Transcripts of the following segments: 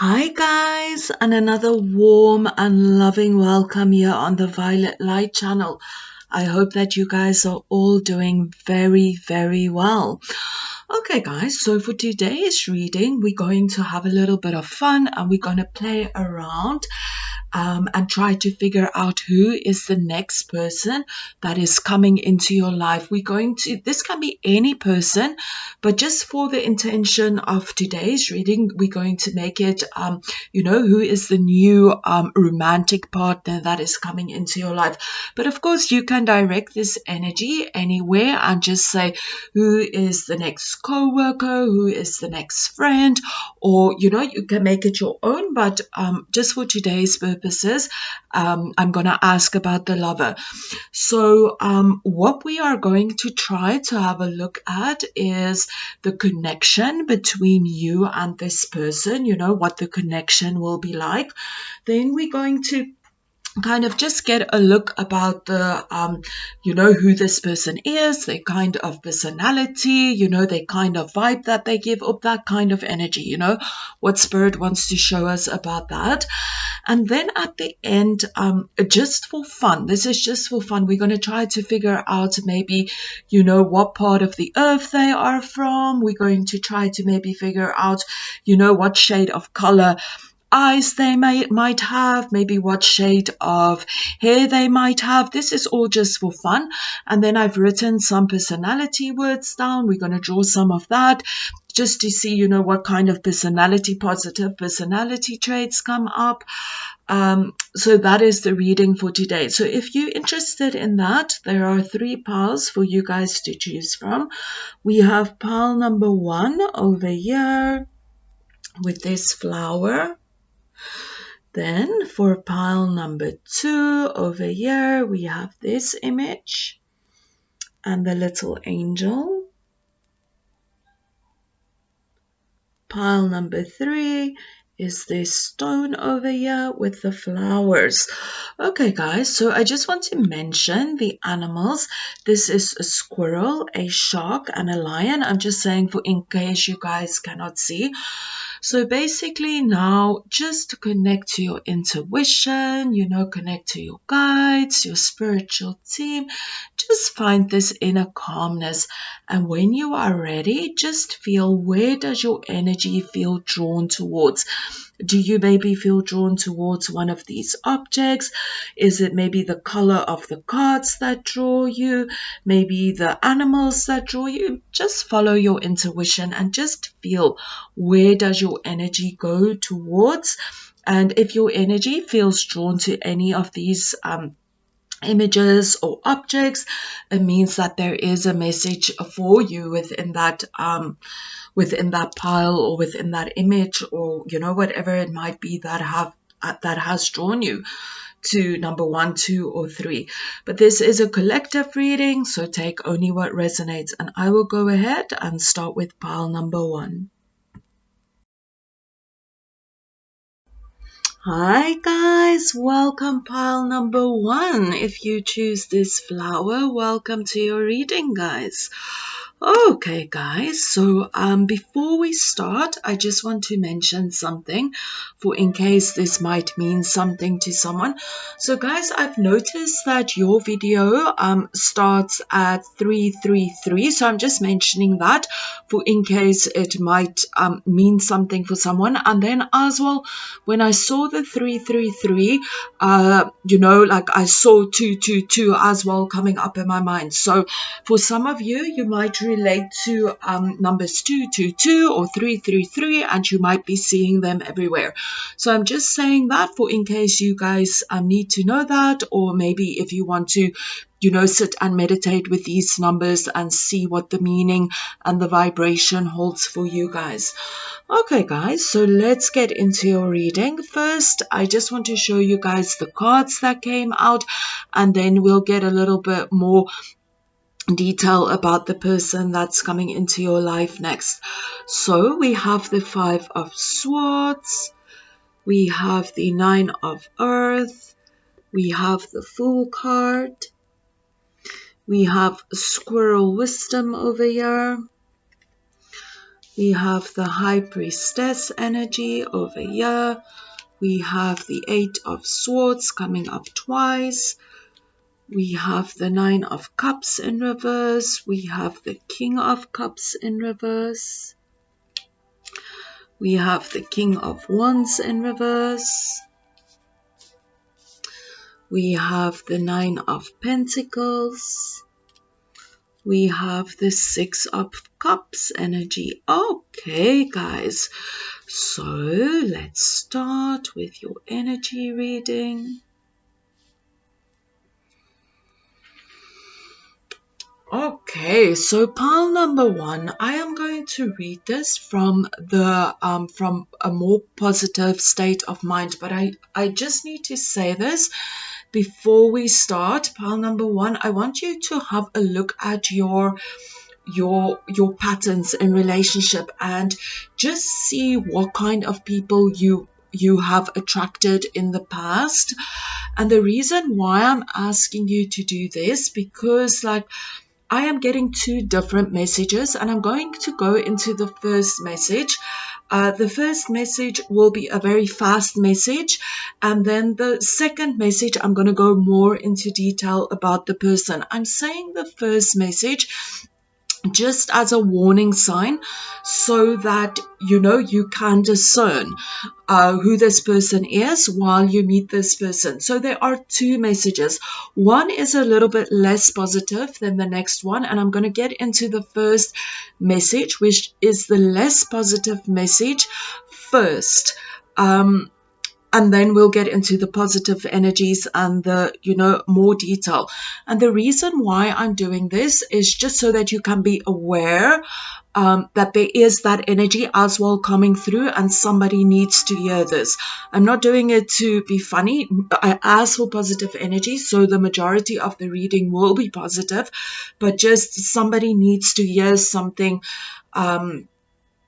Hi guys, and another warm and loving welcome here on the Violet Light channel. I hope that you guys are all doing very well. Okay guys, so for today's reading, we're going to have a little bit of fun and we're going to play around and try to figure out who is the next person that is coming into your life. This can be any person, but just for the intention of today's reading, we're going to make it, who is the new romantic partner that is coming into your life. But of course, you can direct this energy anywhere and just say, who is the next co-worker, who is the next friend, or, you can make it your own, but just for today's purposes, I'm going to ask about the lover. So what we are going to try to have a look at is the connection between you and this person, what the connection will be like. Then we're going to kind of just get a look about the who this person is, their kind of personality, their kind of vibe that they give up, that kind of energy, what spirit wants to show us about that. And then at the end, just for fun, this is just for fun, we're going to try to figure out maybe what part of the earth they are from. We're going to try to maybe figure out what shade of color eyes they might have, maybe what shade of hair they might have. This is all just for fun. And then I've written some personality words down. We're going to draw some of that just to see, what kind of positive personality traits come up. So that is the reading for today. So if you're interested in that, there are 3 piles for you guys to choose from. We have pile number 1 over here with this flower. Then for pile number 2 over here, we have this image and the little angel. Pile number 3 is this stone over here with the flowers. Okay guys, so I just want to mention the animals. This is a squirrel, a shark, and a lion. I'm just saying for in case you guys cannot see. So basically now just to connect to your intuition, connect to your guides, your spiritual team, just find this inner calmness. And when you are ready, just feel, where does your energy feel drawn towards? Do you maybe feel drawn towards one of these objects? Is it maybe the color of the cards that draw you? Maybe the animals that draw you? Just follow your intuition and just feel, where does your energy go towards? And if your energy feels drawn to any of these images or objects, it means that there is a message for you within that pile or within that image, or whatever it might be that has drawn you to number 1, 2, or 3. But this is a collective reading, so take only what resonates. And I will go ahead and start with pile number 1. Hi guys, welcome pile number 1. If you choose this flower, welcome to your reading, guys. Okay guys, so before we start, I just want to mention something for in case this might mean something to someone. So guys, I've noticed that your video starts at 333, so I'm just mentioning that for in case it might mean something for someone. And then as well, when I saw the 333, like I saw 222 as well coming up in my mind. So for some of you, you might relate to numbers 222 or 333, and you might be seeing them everywhere. So I'm just saying that for in case you guys need to know that, or maybe if you want to sit and meditate with these numbers and see what the meaning and the vibration holds for you guys. Okay guys, so let's get into your reading. First, I just want to show you guys the cards that came out, and then we'll get a little bit more detail about the person that's coming into your life next. So we have the 5 of Swords, we have the 9 of Earth, we have the Fool card, we have Squirrel Wisdom over here, We have the High Priestess energy over here. We have the Eight of Swords coming up twice. We have the Nine of Cups in reverse. We have the King of Cups in reverse. We have the King of Wands in reverse. We have the Nine of Pentacles. We have the Six of Cups energy. Okay, guys. So let's start with your energy reading. Okay, so pile number one, I am going to read this from a more positive state of mind, but I just need to say this before we start. Pile number one, I want you to have a look at your patterns in relationship and just see what kind of people you have attracted in the past. And the reason why I'm asking you to do this, because like I am getting two different messages, and I'm going to go into the first message. The first message will be a very fast message, and then the second message, I'm going to go more into detail about the person. I'm saying the first message just as a warning sign so that you can discern who this person is while you meet this person. So there are two messages. One is a little bit less positive than the next one, and I'm going to get into the first message, which is the less positive message first. And then we'll get into the positive energies and the, more detail. And the reason why I'm doing this is just so that you can be aware that there is that energy as well coming through, and somebody needs to hear this. I'm not doing it to be funny. I ask for positive energy, so the majority of the reading will be positive, but just somebody needs to hear something.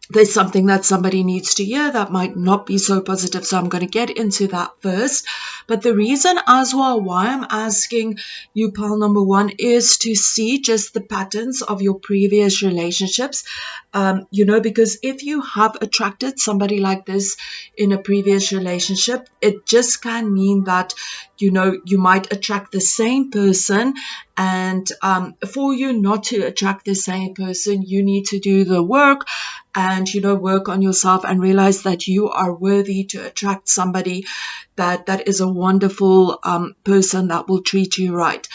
There's something that somebody needs to hear that might not be so positive, so I'm going to get into that first. But the reason as well why I'm asking you, pile number one, is to see just the patterns of your previous relationships, because if you have attracted somebody like this in a previous relationship, it just can mean that you might attract the same person, and for you not to attract the same person, you need to do the work and work on yourself and realize that you are worthy to attract somebody that is a wonderful person that will treat you right.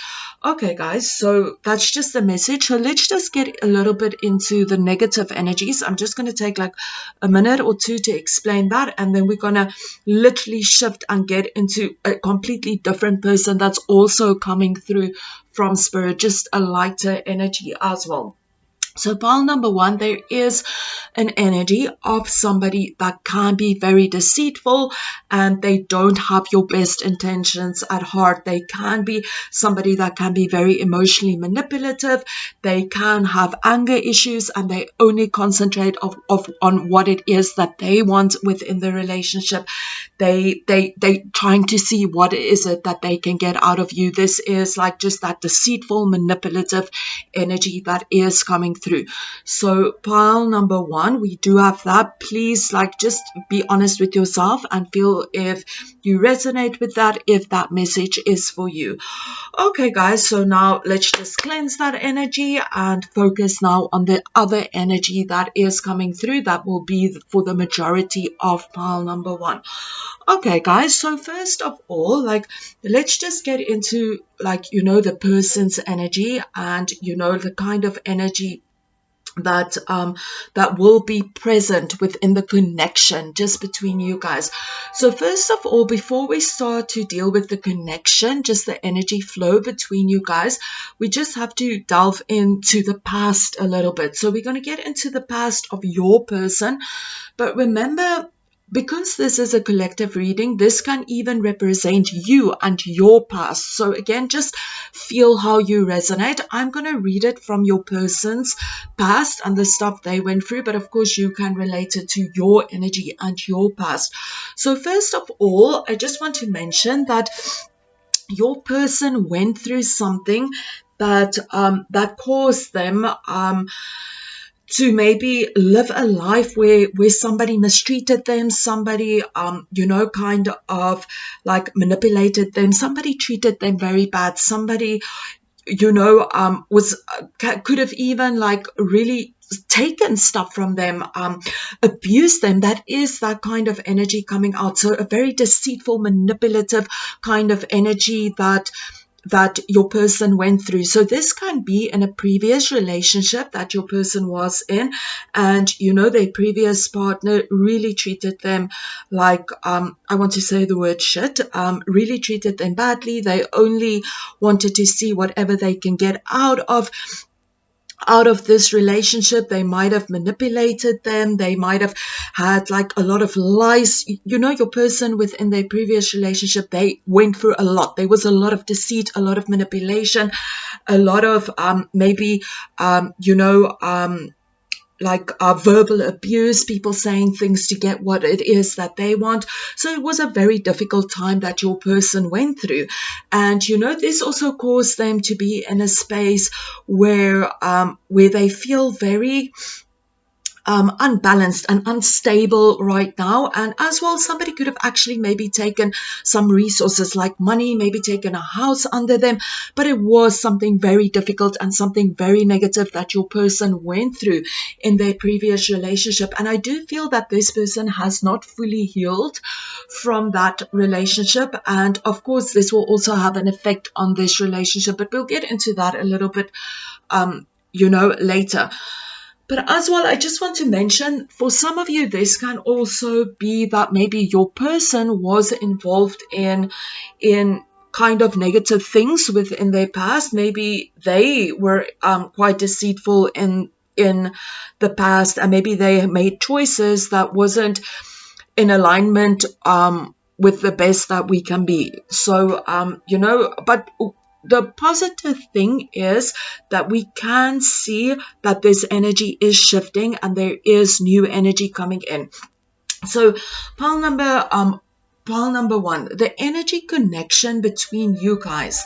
Okay, guys, so that's just the message. So let's just get a little bit into the negative energies. I'm just going to take like a minute or two to explain that, and then we're going to literally shift and get into a completely different person that's also coming through from spirit, just a lighter energy as well. So pile number one, there is an energy of somebody that can be very deceitful, and they don't have your best intentions at heart. They can be somebody that can be very emotionally manipulative. They can have anger issues, and they only concentrate on what it is that they want within the relationship. They trying to see what is it that they can get out of you. This is like just that deceitful, manipulative energy that is coming through. So pile number one, we do have that. Please just be honest with yourself and feel if you resonate with that, if that message is for you. Okay, guys, so now let's just cleanse that energy and focus now on the other energy that is coming through. That will be for the majority of pile number one. Okay, guys, so first of all, let's just get into the person's energy and the kind of energy that will be present within the connection just between you guys. So first of all, before we start to deal with the connection, just the energy flow between you guys, we just have to delve into the past a little bit. So we're going to get into the past of your person, but remember, because this is a collective reading, this can even represent you and your past. So again, just feel how you resonate. I'm going to read it from your person's past and the stuff they went through, but of course you can relate it to your energy and your past. So first of all, I just want to mention that your person went through something that caused them to maybe live a life where somebody mistreated them, somebody kind of like manipulated them, somebody treated them very bad, somebody was could have even like really taken stuff from them, abused them. That is that kind of energy coming out. So a very deceitful, manipulative kind of energy that your person went through. So this can be in a previous relationship that your person was in, and their previous partner really treated them like, I want to say the word shit, really treated them badly. They only wanted to see whatever they can get out of this relationship. They might have manipulated them. They might have had like a lot of lies. Your person within their previous relationship, they went through a lot. There was a lot of deceit, a lot of manipulation, a lot of verbal abuse, people saying things to get what it is that they want. So it was a very difficult time that your person went through. And, this also caused them to be in a space where they feel very unbalanced and unstable right now. And as well, somebody could have actually maybe taken some resources like money, maybe taken a house under them, but it was something very difficult and something very negative that your person went through in their previous relationship. And I do feel that this person has not fully healed from that relationship. And of course, this will also have an effect on this relationship, but we'll get into that a little bit, later. But as well, I just want to mention, for some of you, this can also be that maybe your person was involved in kind of negative things within their past. Maybe they were quite deceitful in the past, and maybe they made choices that wasn't in alignment with the best that we can be. So, but the positive thing is that we can see that this energy is shifting and there is new energy coming in. So pile number one, the energy connection between you guys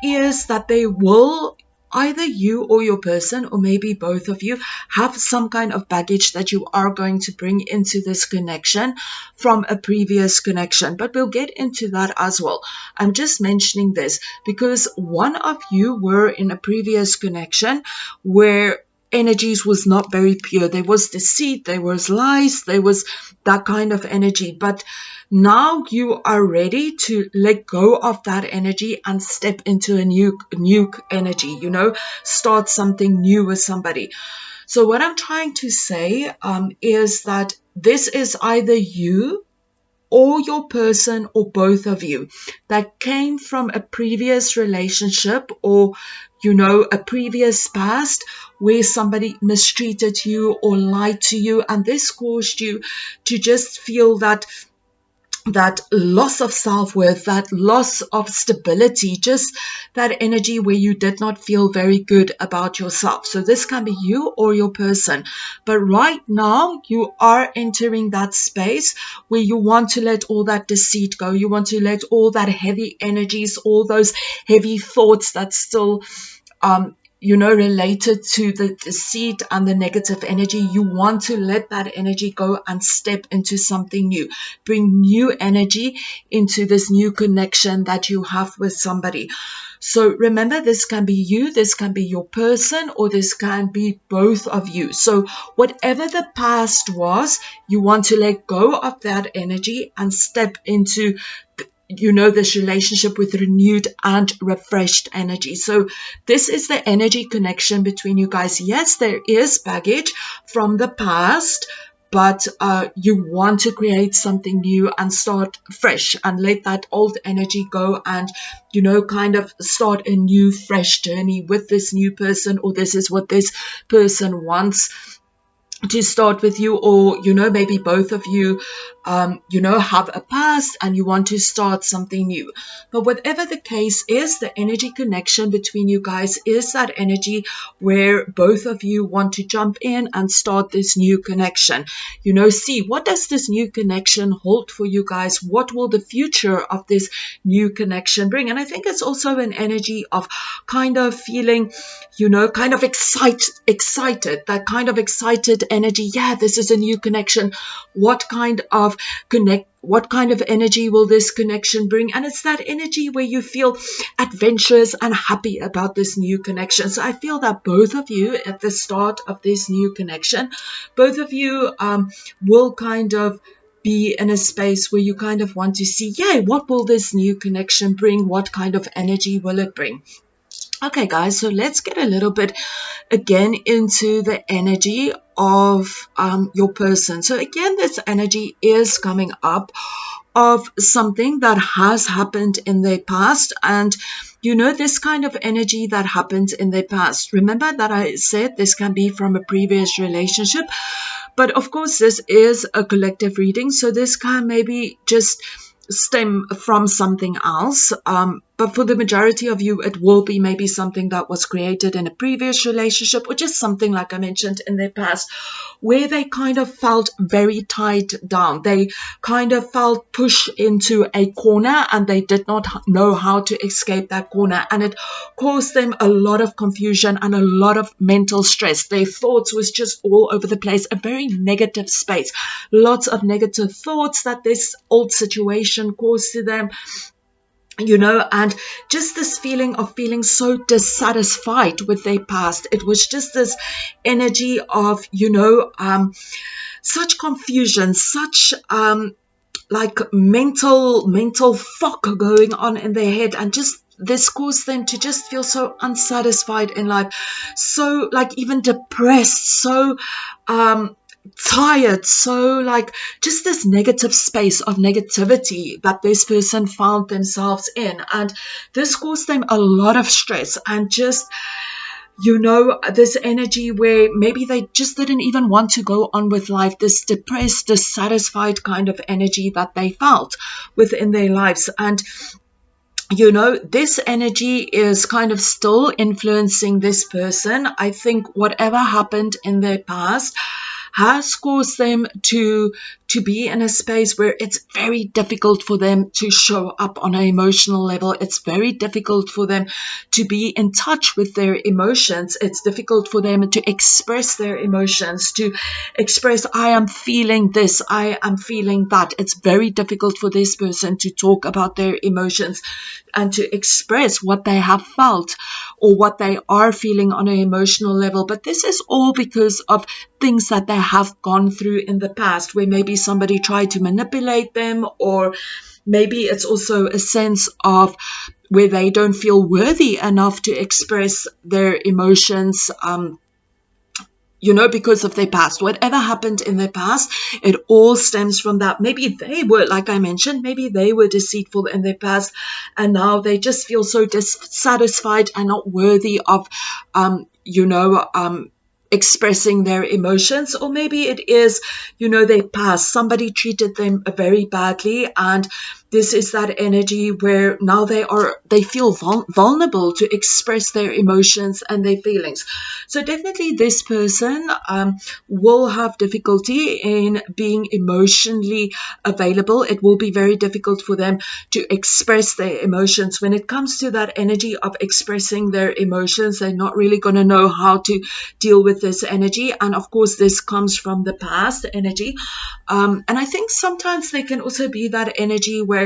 is that they will, either you or your person, or maybe both of you, have some kind of baggage that you are going to bring into this connection from a previous connection. But we'll get into that as well. I'm just mentioning this because one of you were in a previous connection where energies was not very pure. There was deceit, there was lies, there was that kind of energy. But now you are ready to let go of that energy and step into a new energy, start something new with somebody. So what I'm trying to say is that this is either you or your person or both of you that came from a previous relationship or a previous past where somebody mistreated you or lied to you, and this caused you to just feel that loss of self-worth, that loss of stability, just that energy where you did not feel very good about yourself. So this can be you or your person. But right now, you are entering that space where you want to let all that deceit go. You want to let all that heavy energies, all those heavy thoughts that still related to the deceit and the negative energy. You want to let that energy go and step into something new. Bring new energy into this new connection that you have with somebody. So remember, this can be you, this can be your person, or this can be both of you. So whatever the past was, you want to let go of that energy and step into this relationship with renewed and refreshed energy. So this is the energy connection between you guys. Yes, there is baggage from the past, but you want to create something new and start fresh and let that old energy go and, kind of start a new, fresh journey with this new person, or this is what this person wants to start with you, or maybe both of you have a past and you want to start something new. But whatever the case is, the energy connection between you guys is that energy where both of you want to jump in and start this new connection. See, what does this new connection hold for you guys? What will the future of this new connection bring? And I think it's also an energy of kind of feeling kind of excited, that kind of excited energy. Yeah, this is a new connection. What kind of energy will this connection bring? And it's that energy where you feel adventurous and happy about this new connection. So I feel that both of you at the start of this new connection, both of you will kind of be in a space where you kind of want to see, yeah, what will this new connection bring? What kind of energy will it bring? Okay, guys, so let's get a little bit again into the energy of your person. So again, this energy is coming up of something that has happened in their past. And this kind of energy that happens in their past, remember that I said this can be from a previous relationship, but of course this is a collective reading, so this can maybe just stem from something else, but for the majority of you it will be maybe something that was created in a previous relationship, or just something like I mentioned in their past, where they kind of felt very tied down. They kind of felt pushed into a corner and they did not know how to escape that corner, and it caused them a lot of confusion and a lot of mental stress. Their thoughts was just all over the place, a very negative space, lots of negative thoughts that this old situation caused to them, and just this feeling of feeling so dissatisfied with their past. It was just this energy of such confusion, such like mental fog going on in their head, and just this caused them to just feel so unsatisfied in life, so like even depressed, so tired, so like just this negative space of negativity that this person found themselves in. And this caused them a lot of stress and just this energy where maybe they just didn't even want to go on with life, this depressed, dissatisfied kind of energy that they felt within their lives. And this energy is kind of still influencing this person. I think whatever happened in their past has caused them to be in a space where it's very difficult for them to show up on an emotional level. It's very difficult for them to be in touch with their emotions. It's difficult for them to express their emotions, to express, I am feeling this, I am feeling that. It's very difficult for this person to talk about their emotions and to express what they have felt or what they are feeling on an emotional level. But this is all because of things that they have gone through in the past, where maybe somebody tried to manipulate them, or maybe it's also a sense of where they don't feel worthy enough to express their emotions, because of their past. Whatever happened in their past, it all stems from that. Maybe they were, like I mentioned, maybe they were deceitful in their past, and now they just feel so dissatisfied and not worthy of, expressing their emotions. Or maybe it is, their past. Somebody treated them very badly, and this is that energy where now they feel vulnerable to express their emotions and their feelings. So definitely this person will have difficulty in being emotionally available. It will be very difficult for them to express their emotions. When it comes to that energy of expressing their emotions, they're not really going to know how to deal with this energy. And of course, this comes from the past energy. And I think sometimes there can also be that energy where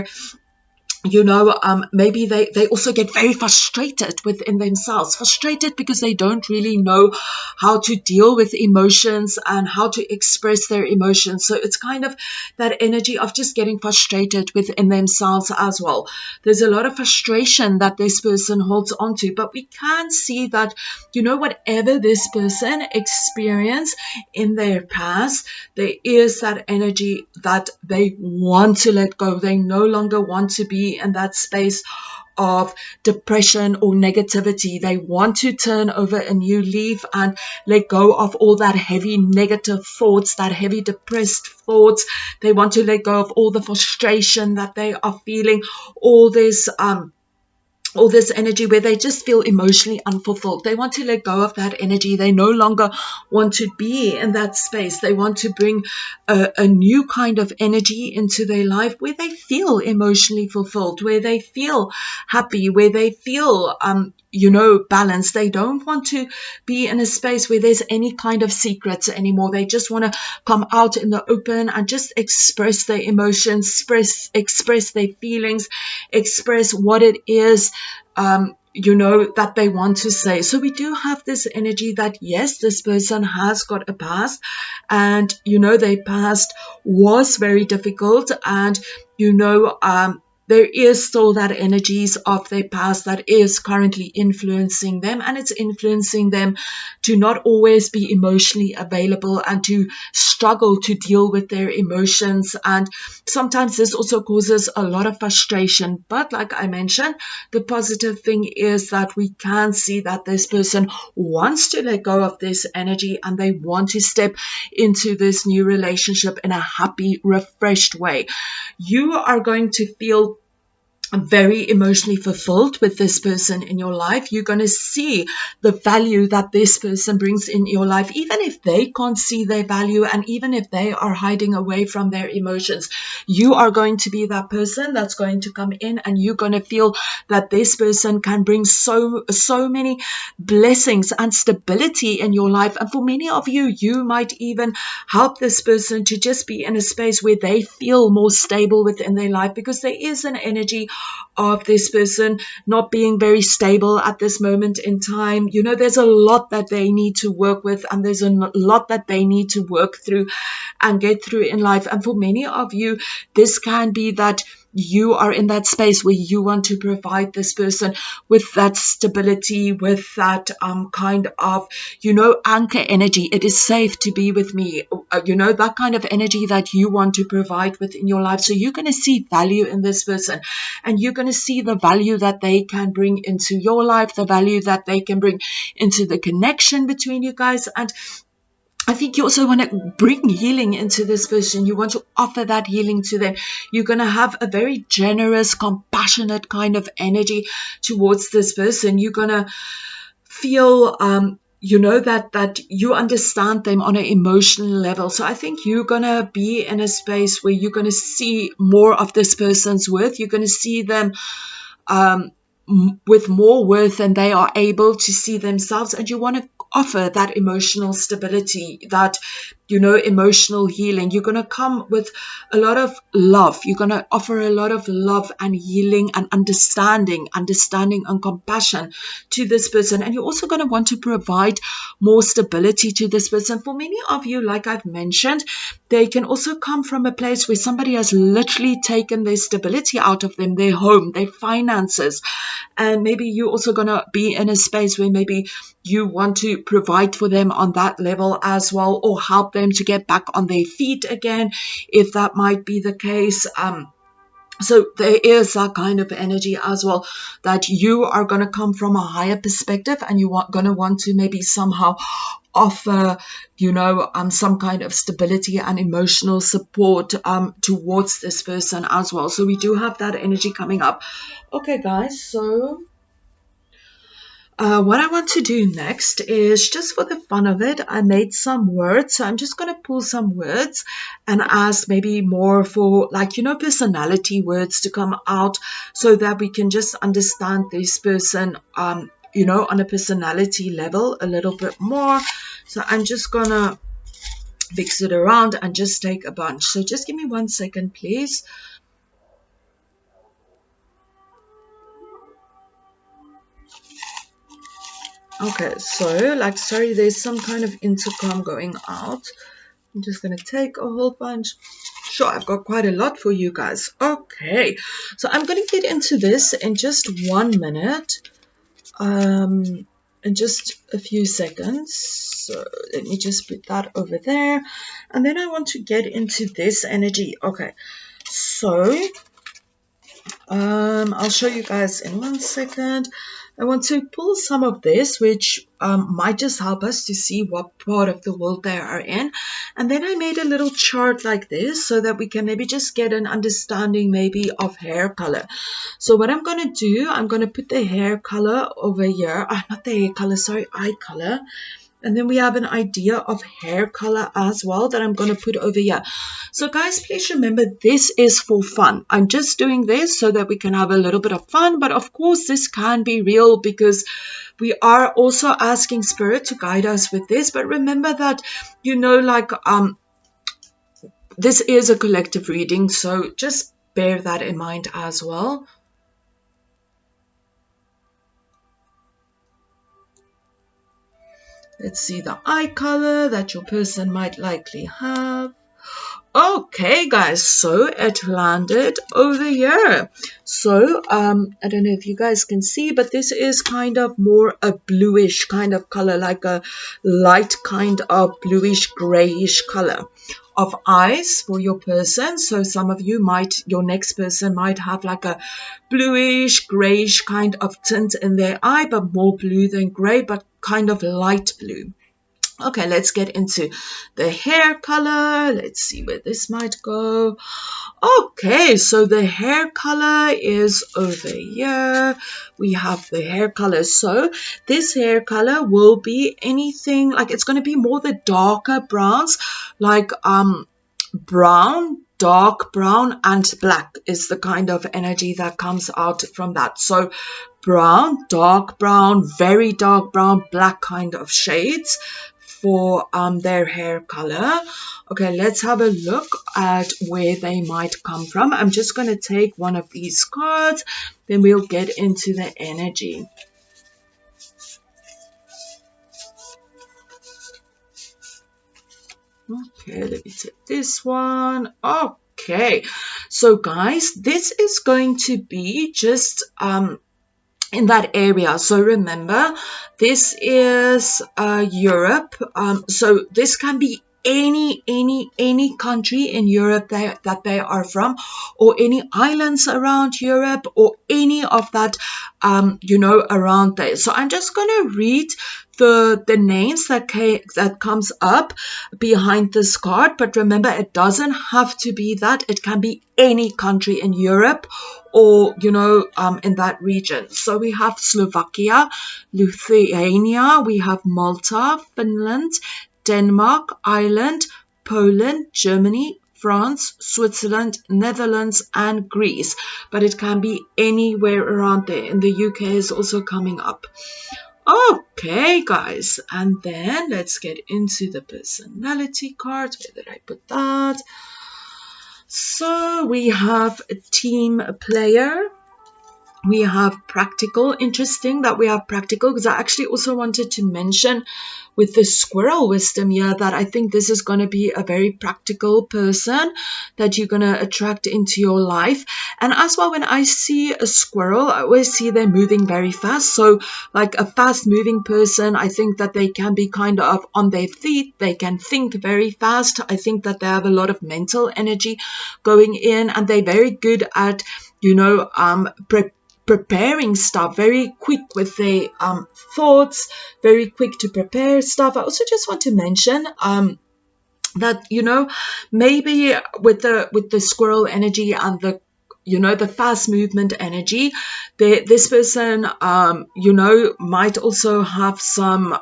maybe they also get very frustrated within themselves, frustrated because they don't really know how to deal with emotions and how to express their emotions. So it's kind of that energy of just getting frustrated within themselves as well. There's a lot of frustration that this person holds on to, but we can see that, whatever this person experienced in their past, there is that energy that they want to let go. They no longer want to be in that space of depression or negativity. They want to turn over a new leaf and let go of all that heavy negative thoughts, that heavy depressed thoughts. They want to let go of all the frustration that they are feeling, all this energy where they just feel emotionally unfulfilled. They want to let go of that energy. They no longer want to be in that space. They want to bring a new kind of energy into their life where they feel emotionally fulfilled, where they feel happy, where they feel balanced. They don't want to be in a space where there's any kind of secrets anymore. They just want to come out in the open and just express their emotions, express their feelings, express what it is that they want to say. So we do have this energy that, yes, this person has got a past, and their past was very difficult, and there is still that energies of their past that is currently influencing them, and it's influencing them to not always be emotionally available and to struggle to deal with their emotions. And sometimes this also causes a lot of frustration. But like I mentioned, the positive thing is that we can see that this person wants to let go of this energy and they want to step into this new relationship in a happy, refreshed way. You are going to feel very emotionally fulfilled with this person in your life. You're going to see the value that this person brings in your life, even if they can't see their value and even if they are hiding away from their emotions. You are going to be that person that's going to come in, and you're going to feel that this person can bring so many blessings and stability in your life. And for many of you, you might even help this person to just be in a space where they feel more stable within their life, because there is an energy of this person not being very stable at this moment in time. There's a lot that they need to work with, and there's a lot that they need to work through and get through in life. And for many of you, this can be that you are in that space where you want to provide this person with that stability, with that kind of, anchor energy. It is safe to be with me, that kind of energy that you want to provide within your life. So you're going to see value in this person, and you're going to see the value that they can bring into your life, the value that they can bring into the connection between you guys. And I think you also want to bring healing into this person. You want to offer that healing to them. You're going to have a very generous, compassionate kind of energy towards this person. You're going to feel, that you understand them on an emotional level. So I think you're going to be in a space where you're going to see more of this person's worth. You're going to see them with more worth than they are able to see themselves, and you want to offer that emotional stability, that emotional healing. You're going to come with a lot of love. You're going to offer a lot of love and healing and understanding and compassion to this person. And you're also going to want to provide more stability to this person. For many of you, like I've mentioned, they can also come from a place where somebody has literally taken their stability out of them, their home, their finances. And maybe you're also going to be in a space where maybe you want to provide for them on that level as well, or help them to get back on their feet again, if that might be the case. So there is that kind of energy as well, that you are going to come from a higher perspective, and you are going to want to maybe somehow offer, some kind of stability and emotional support towards this person as well. So we do have that energy coming up. Okay, guys, so what I want to do next is, just for the fun of it, I made some words. So I'm just going to pull some words and ask maybe more for personality words to come out, so that we can just understand this person, on a personality level a little bit more. So I'm just going to mix it around and just take a bunch. So just give me 1 second, please. Okay, so sorry, there's some kind of intercom going out. I'm just going to take a whole bunch. Sure, I've got quite a lot for you guys. Okay, so I'm going to get into this in just 1 minute, in just a few seconds. So let me just put that over there, and then I want to get into this energy. Okay, so I'll show you guys in 1 second. I want to pull some of this, which might just help us to see what part of the world they are in. And then I made a little chart like this so that we can maybe just get an understanding maybe of hair color. So what I'm going to do, I'm going to put the hair color over here. Not the hair color, sorry, eye color. And then we have an idea of hair color as well that I'm going to put over here. So guys, please remember this is for fun. I'm just doing this so that we can have a little bit of fun. But of course, this can be real because we are also asking Spirit to guide us with this. But remember that, you know, like this is a collective reading. So just bear that in mind as well. Let's see the eye color that your person might likely have. Okay, guys, so it landed over here. So, I don't know if you guys can see, but this is kind of more a bluish kind of color, like a light kind of bluish grayish color of eyes for your person. So some of you might, your next person might have like a bluish grayish kind of tint in their eye, but more blue than gray, but kind of light blue. Okay, let's get into the hair color. Let's see where this might go. Okay, so the hair color is over here. We have the hair color. So this hair color will be anything, like it's going to be more the darker browns, like brown, dark brown, and black is the kind of energy that comes out from that. So brown, very dark brown, black kind of shades for their hair color. Okay, let's have a look at where they might come from. I'm just going to take one of these cards, then we'll get into the energy. Okay, let me take this one. Okay, so guys, this is going to be just in that area. So remember, this is Europe. So this can be any country in Europe that they are from, or any islands around Europe, or any of that, you know, around there. So I'm just going to read the names that comes up behind this card, but remember, it doesn't have to be that. It can be any country in Europe or, you know, in that region. So we have Slovakia, Lithuania, we have Malta, Finland, Denmark, Ireland, Poland, Germany, France, Switzerland, Netherlands, and Greece. But it can be anywhere around there. And the UK is also coming up. Okay, guys. And then let's get into the personality card. Where did I put that? So we have a team player. We have practical. Interesting that we have practical, because I actually also wanted to mention with the squirrel wisdom here that I think this is going to be a very practical person that you're going to attract into your life. And as well, when I see a squirrel, I always see them moving very fast. So like a fast moving person, I think that they can be kind of on their feet. They can think very fast. I think that they have a lot of mental energy going in, and they're very good at, you know, preparing stuff, very quick with their thoughts, very quick to prepare stuff. I also just want to mention that, you know, maybe with the squirrel energy and the, you know, the fast movement energy, this person, you know, might also have some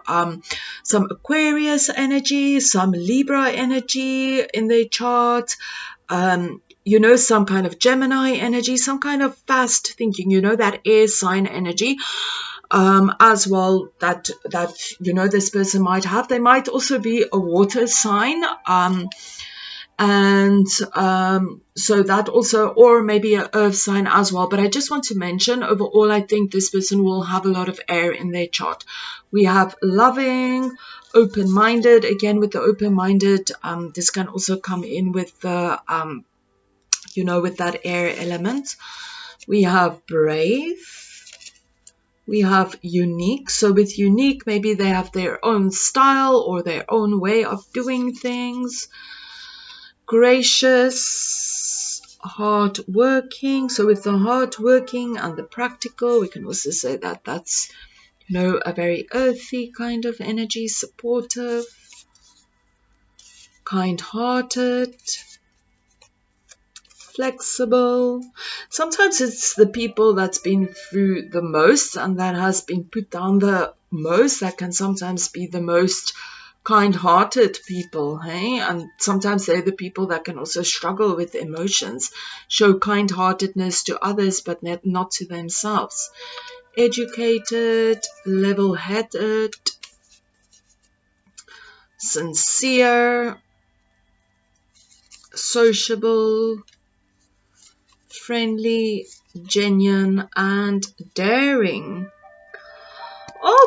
Aquarius energy, some Libra energy in their chart. You know, some kind of Gemini energy, some kind of fast thinking, you know, that air sign energy as well that you know, this person might have. They might also be a water sign, and so that also, or maybe an earth sign as well. But I just want to mention, overall, I think this person will have a lot of air in their chart. We have loving, open-minded. Again, with the open-minded, this can also come in with the you know, with that air element. We have brave. We have unique. So with unique, maybe they have their own style or their own way of doing things. Gracious. hard-working. So with the hard-working and the practical, we can also say that that's, you know, a very earthy kind of energy, supportive, kind-hearted, flexible. Sometimes it's the people that's been through the most and that has been put down the most that can sometimes be the most kind-hearted people, hey? And sometimes they're the people that can also struggle with emotions, show kind-heartedness to others but not to themselves. Educated, level-headed, sincere, sociable, friendly, genuine, and daring.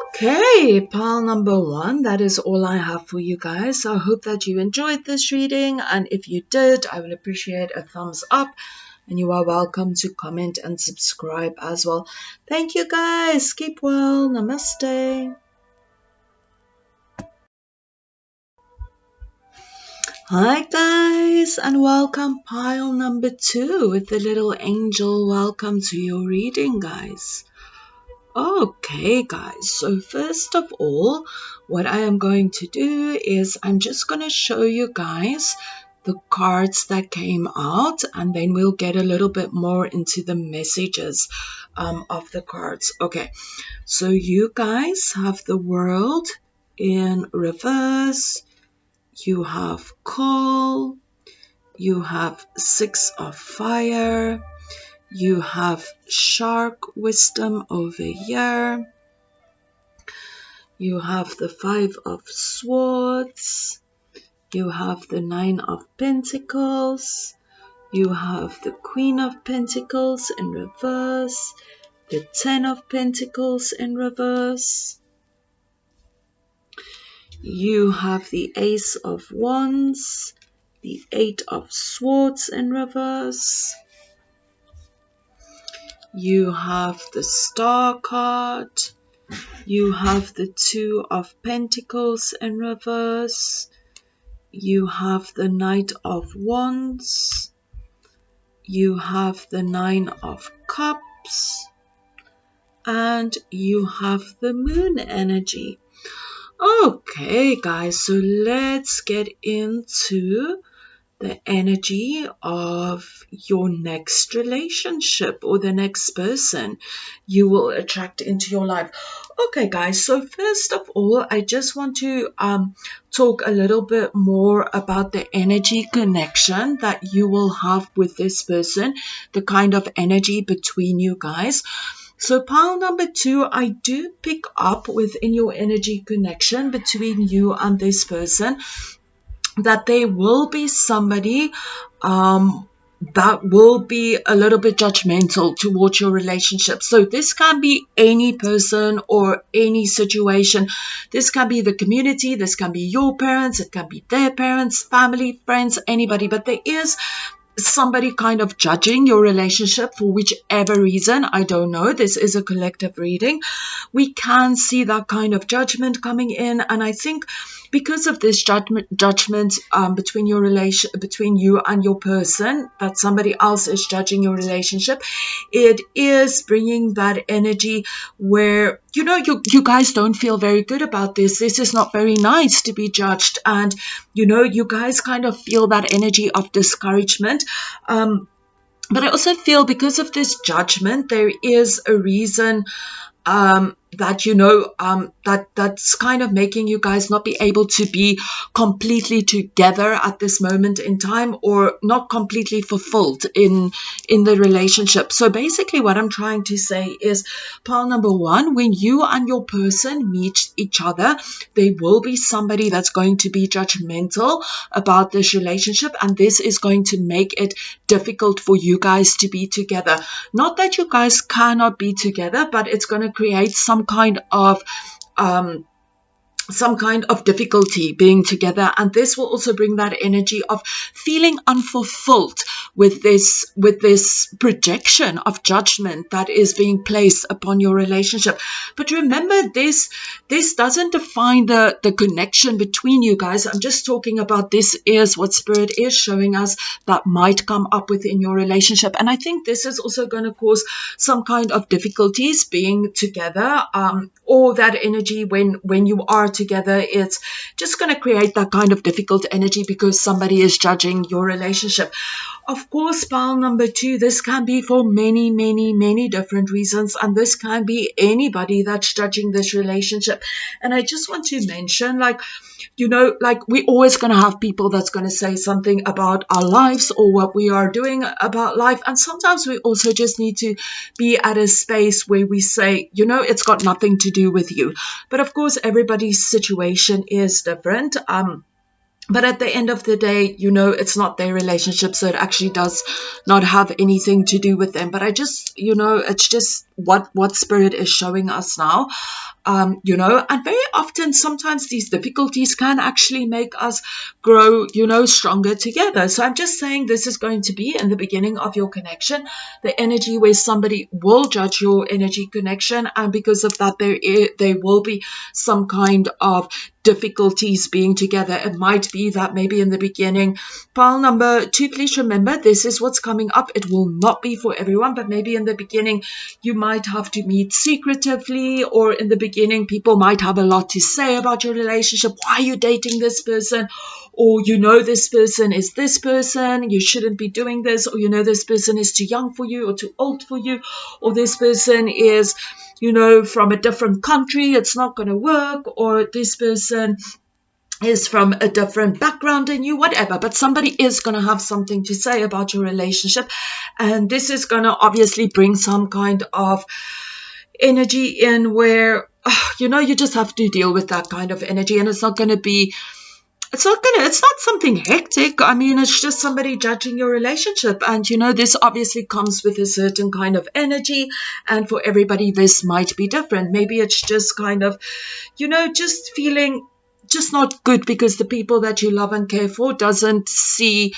Okay, pile number 1, that is all I have for you guys. I hope that you enjoyed this reading, and if you did, I will appreciate a thumbs up, and you are welcome to comment and subscribe as well. Thank you guys. Keep well. Namaste. Hi guys, and welcome pile number 2 with the little angel. Welcome to your reading, guys. Okay guys, so first of all, what I am going to do is I'm just going to show you guys the cards that came out, and then we'll get a little bit more into the messages of the cards. Okay, so you guys have the World in reverse, you have Coal, you have Six of Fire, you have Shark Wisdom over here. You have the Five of Swords. You have the Nine of Pentacles. You have the Queen of Pentacles in reverse. The Ten of Pentacles in reverse. You have the Ace of Wands. The Eight of Swords in reverse. You have the Star card. You have the Two of Pentacles in reverse. You have the Knight of Wands. You have the Nine of Cups. And you have the Moon energy. Okay, guys, so let's get into the energy of your next relationship or the next person you will attract into your life. Okay guys, so first of all, I just want to talk a little bit more about the energy connection that you will have with this person, the kind of energy between you guys. So pile number 2, I do pick up within your energy connection between you and this person that there will be somebody that will be a little bit judgmental towards your relationship. So this can be any person or any situation. This can be the community, this can be your parents, it can be their parents, family, friends, anybody. But there is somebody kind of judging your relationship for whichever reason. I don't know. This is a collective reading. We can see that kind of judgment coming in, and I think because of this judgment between you and your person, that somebody else is judging your relationship, it is bringing that energy where you guys don't feel very good about this. This is not very nice to be judged, and you guys kind of feel that energy of discouragement. But I also feel because of this judgment, there is a reason that's kind of making you guys not be able to be completely together at this moment in time, or not completely fulfilled in the relationship. So basically what I'm trying to say is, pile number 1, when you and your person meet each other, there will be somebody that's going to be judgmental about this relationship, and this is going to make it difficult for you guys to be together. Not that you guys cannot be together, but it's going to create some kind of difficulty being together, and this will also bring that energy of feeling unfulfilled with this projection of judgment that is being placed upon your relationship. But remember, this doesn't define the connection between you guys. I'm just talking about this is what Spirit is showing us that might come up within your relationship. And I think this is also going to cause some kind of difficulties being together, or that energy when you are together. It's just going to create that kind of difficult energy because somebody is judging your relationship. Of course, pile number 2, this can be for many, many, many different reasons, and this can be anybody that's judging this relationship. And I just want to mention, like, you know, like, we're always going to have people that's going to say something about our lives or what we are doing about life. And sometimes we also just need to be at a space where we say, you know, it's got nothing to do with you. But of course, everybody's situation is different. But at the end of the day, you know, it's not their relationship, so it actually does not have anything to do with them. But I just, you know, it's just what Spirit is showing us now. You know, and very often, sometimes these difficulties can actually make us grow, you know, stronger together. So I'm just saying this is going to be in the beginning of your connection, the energy where somebody will judge your energy connection. And because of that, there will be some kind of difficulties being together. It might be that maybe in the beginning, pile number 2, please remember, this is what's coming up. It will not be for everyone, but maybe in the beginning, you might have to meet secretively, or in the beginning, people might have a lot to say about your relationship. Why are you dating this person? Or, you know, this person is this person, you shouldn't be doing this. Or, you know, this person is too young for you or too old for you. Or this person is, you know, from a different country, it's not going to work. Or this person is from a different background than you, whatever. But somebody is going to have something to say about your relationship. And this is going to obviously bring some kind of energy in where, you know, you just have to deal with that kind of energy. And it's not something hectic. I mean, it's just somebody judging your relationship. And, you know, this obviously comes with a certain kind of energy. And for everybody, this might be different. Maybe it's just kind of, you know, just feeling just not good because the people that you love and care for doesn't see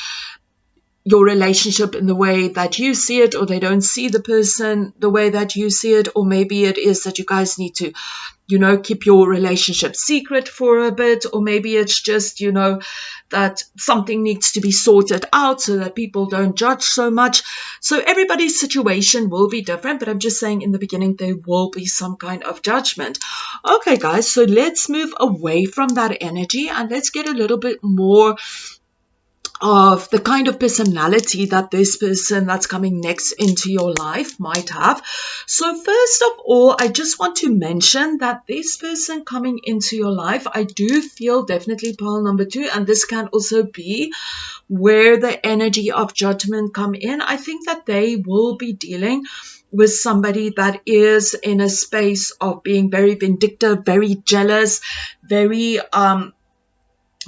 your relationship in the way that you see it, or they don't see the person the way that you see it. Or maybe it is that you guys need to, you know, keep your relationship secret for a bit. Or maybe it's just, you know, that something needs to be sorted out so that people don't judge so much. So everybody's situation will be different, but I'm just saying in the beginning there will be some kind of judgment. Okay, guys, so let's move away from that energy and let's get a little bit more of the kind of personality that this person that's coming next into your life might have. So first of all, I just want to mention that this person coming into your life, I do feel definitely pile number 2, and this can also be where the energy of judgment come in. I think that they will be dealing with somebody that is in a space of being very vindictive, very jealous, very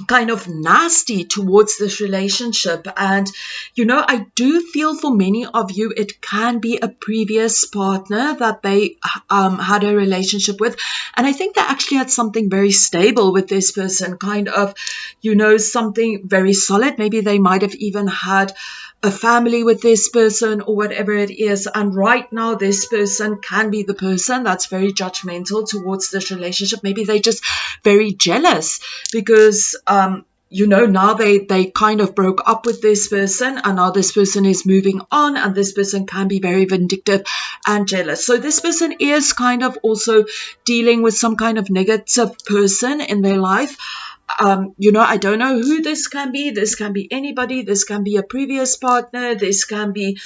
kind of nasty towards this relationship. And, you know, I do feel for many of you, it can be a previous partner that they had a relationship with. And I think they actually had something very stable with this person, kind of, you know, something very solid. Maybe they might have even had a family with this person or whatever it is. And right now, this person can be the person that's very judgmental towards this relationship. Maybe they're just very jealous because, you know, now they kind of broke up with this person and now this person is moving on, and this person can be very vindictive and jealous. So this person is kind of also dealing with some kind of negative person in their life. You know, I don't know who this can be. This can be anybody. This can be a previous partner. This can be,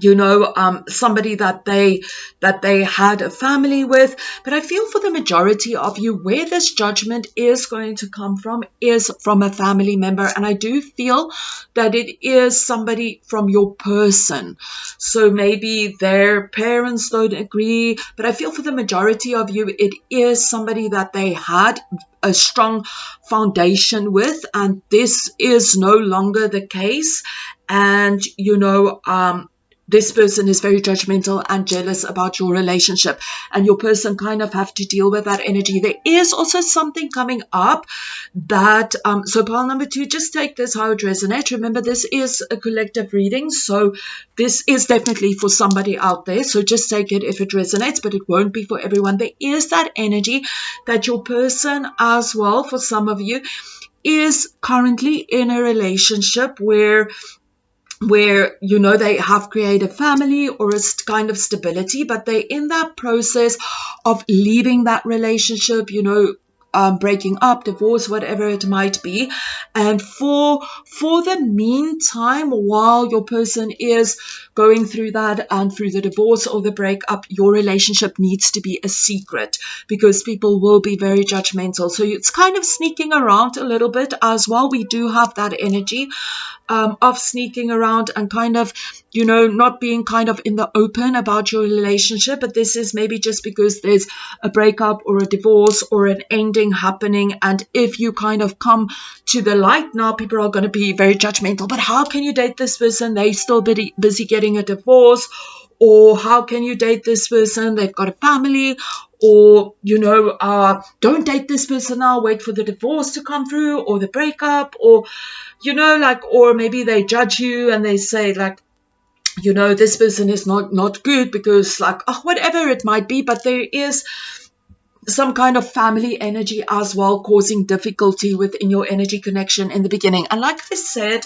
you know, somebody that they had a family with. But I feel for the majority of you, where this judgment is going to come from is from a family member. And I do feel that it is somebody from your person. So maybe their parents don't agree, but I feel for the majority of you, it is somebody that they had a strong foundation with, and this is no longer the case. And, you know, this person is very judgmental and jealous about your relationship, and your person kind of have to deal with that energy. There is also something coming up that, so pile number 2, just take this how it resonates. Remember, this is a collective reading, so this is definitely for somebody out there, so just take it if it resonates, but it won't be for everyone. There is that energy that your person as well, for some of you, is currently in a relationship where you know they have created family or a kind of stability, but they're in that process of leaving that relationship, you know, breaking up, divorce, whatever it might be. And for the meantime, while your person is going through that and through the divorce or the breakup, your relationship needs to be a secret, because people will be very judgmental. So it's kind of sneaking around a little bit as well. We do have that energy of sneaking around and kind of, you know, not being kind of in the open about your relationship. But this is maybe just because there's a breakup or a divorce or an ending happening, and if you kind of come to the light now, people are going to be very judgmental. But how can you date this person? They're still busy getting a divorce. Or how can you date this person? They've got a family. Or, you know, don't date this person now, wait for the divorce to come through or the breakup. Or, you know, like, or maybe they judge you and they say, like, you know, this person is not good because, like, oh, whatever it might be. But there is some kind of family energy as well, causing difficulty within your energy connection in the beginning. And like I said,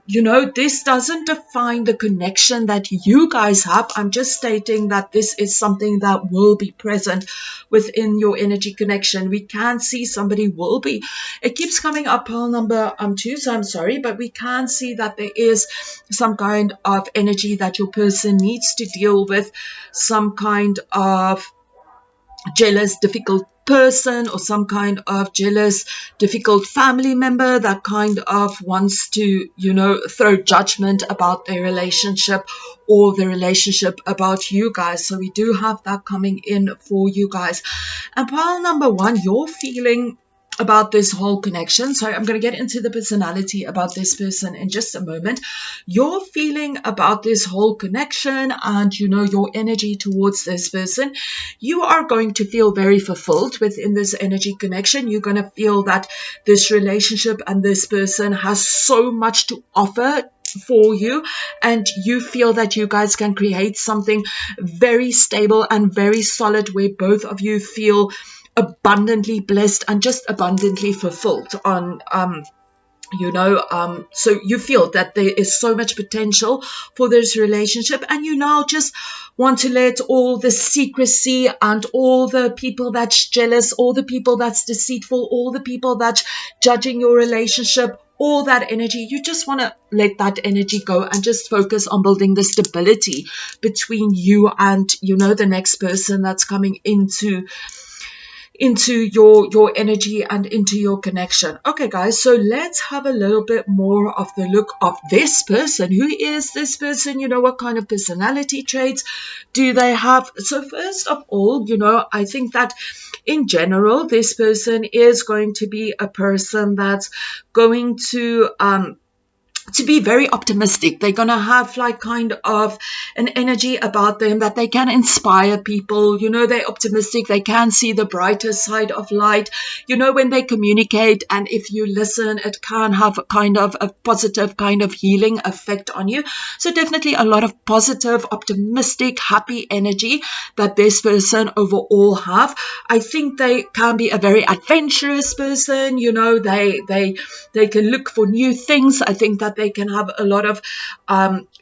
you know, this doesn't define the connection that you guys have. I'm just stating that this is something that will be present within your energy connection. We can see somebody will be. It keeps coming up, pile number 2, so I'm sorry, but we can see that there is some kind of energy that your person needs to deal with, some kind of jealous, difficult person, or some kind of jealous, difficult family member that kind of wants to, you know, throw judgment about their relationship or the relationship about you guys. So we do have that coming in for you guys. And pile number 1, you're feeling about this whole connection. So I'm going to get into the personality about this person in just a moment. Your feeling about this whole connection and, you know, your energy towards this person, you are going to feel very fulfilled within this energy connection. You're going to feel that this relationship and this person has so much to offer for you, and you feel that you guys can create something very stable and very solid where both of you feel abundantly blessed and just abundantly fulfilled on you know, so you feel that there is so much potential for this relationship, and you now just want to let all the secrecy and all the people that's jealous, all the people that's deceitful, all the people that's judging your relationship, all that energy, you just want to let that energy go and just focus on building the stability between you and, you know, the next person that's coming into your energy and into your connection. Okay, guys, so let's have a little bit more of the look of this person. Who is this person? You know, what kind of personality traits do they have? So first of all, you know, I think that in general, this person is going to be a person that's going to be very optimistic. They're going to have like kind of an energy about them that they can inspire people. You know, they're optimistic. They can see the brighter side of light. You know, when they communicate and if you listen, it can have a kind of a positive kind of healing effect on you. So definitely a lot of positive, optimistic, happy energy that this person overall have. I think they can be a very adventurous person. You know, they can look for new things. I think that they can have a lot of,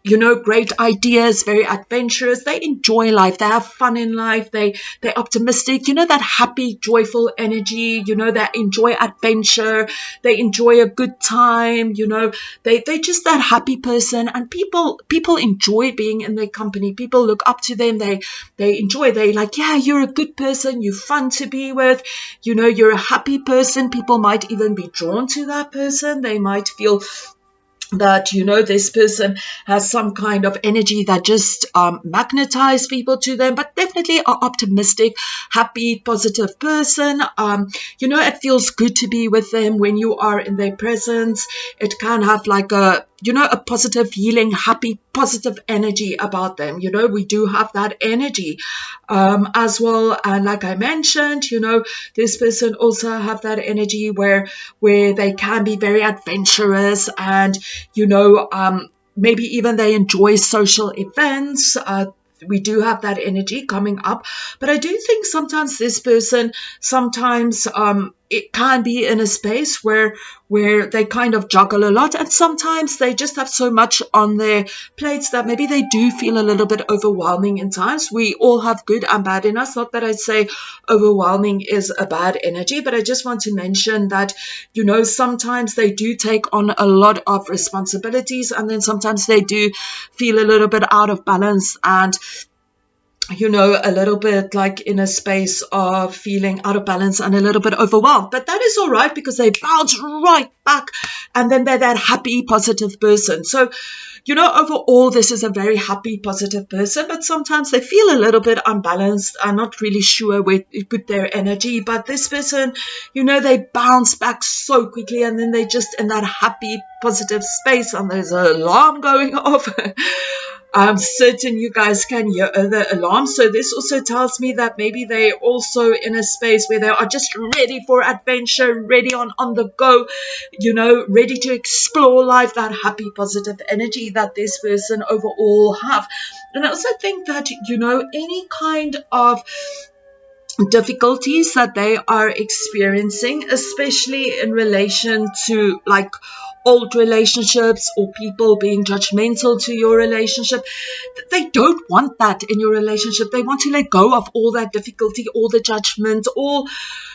you know, great ideas, very adventurous. They enjoy life. They have fun in life. They're optimistic. You know, that happy, joyful energy. You know, they enjoy adventure. They enjoy a good time. You know, they're just that happy person. And people enjoy being in their company. People look up to them. They enjoy. They like, yeah, you're a good person. You're fun to be with. You know, you're a happy person. People might even be drawn to that person. They might feel that, you know, this person has some kind of energy that just magnetize people to them, but definitely are optimistic, happy, positive person. You know, it feels good to be with them when you are in their presence. It can have like a, you know, a positive, healing, happy, positive energy about them. You know, we do have that energy as well. And like I mentioned, you know, this person also have that energy where they can be very adventurous, and you know, maybe even they enjoy social events. We do have that energy coming up, but I do think sometimes this person, sometimes it can be in a space where they kind of juggle a lot, and sometimes they just have so much on their plates that maybe they do feel a little bit overwhelming in times. We all have good and bad in us. Not that I say overwhelming is a bad energy, but I just want to mention that, you know, sometimes they do take on a lot of responsibilities, and then sometimes they do feel a little bit out of balance, and you know, a little bit like in a space of feeling out of balance and a little bit overwhelmed. But that is all right, because they bounce right back, and then they're that happy, positive person. So, you know, overall, this is a very happy, positive person, but sometimes they feel a little bit unbalanced and not really sure where to put their energy. But this person, you know, they bounce back so quickly, and then they just in that happy, positive space, and there's an alarm going off. I'm certain you guys can hear the alarm. So this also tells me that maybe they're also in a space where they are just ready for adventure, ready on the go, you know, ready to explore life, that happy, positive energy that this person overall have. And I also think that, you know, any kind of difficulties that they are experiencing, especially in relation to like old relationships or people being judgmental to your relationship, they don't want that in your relationship. They want to let go of all that difficulty, all the judgment, all,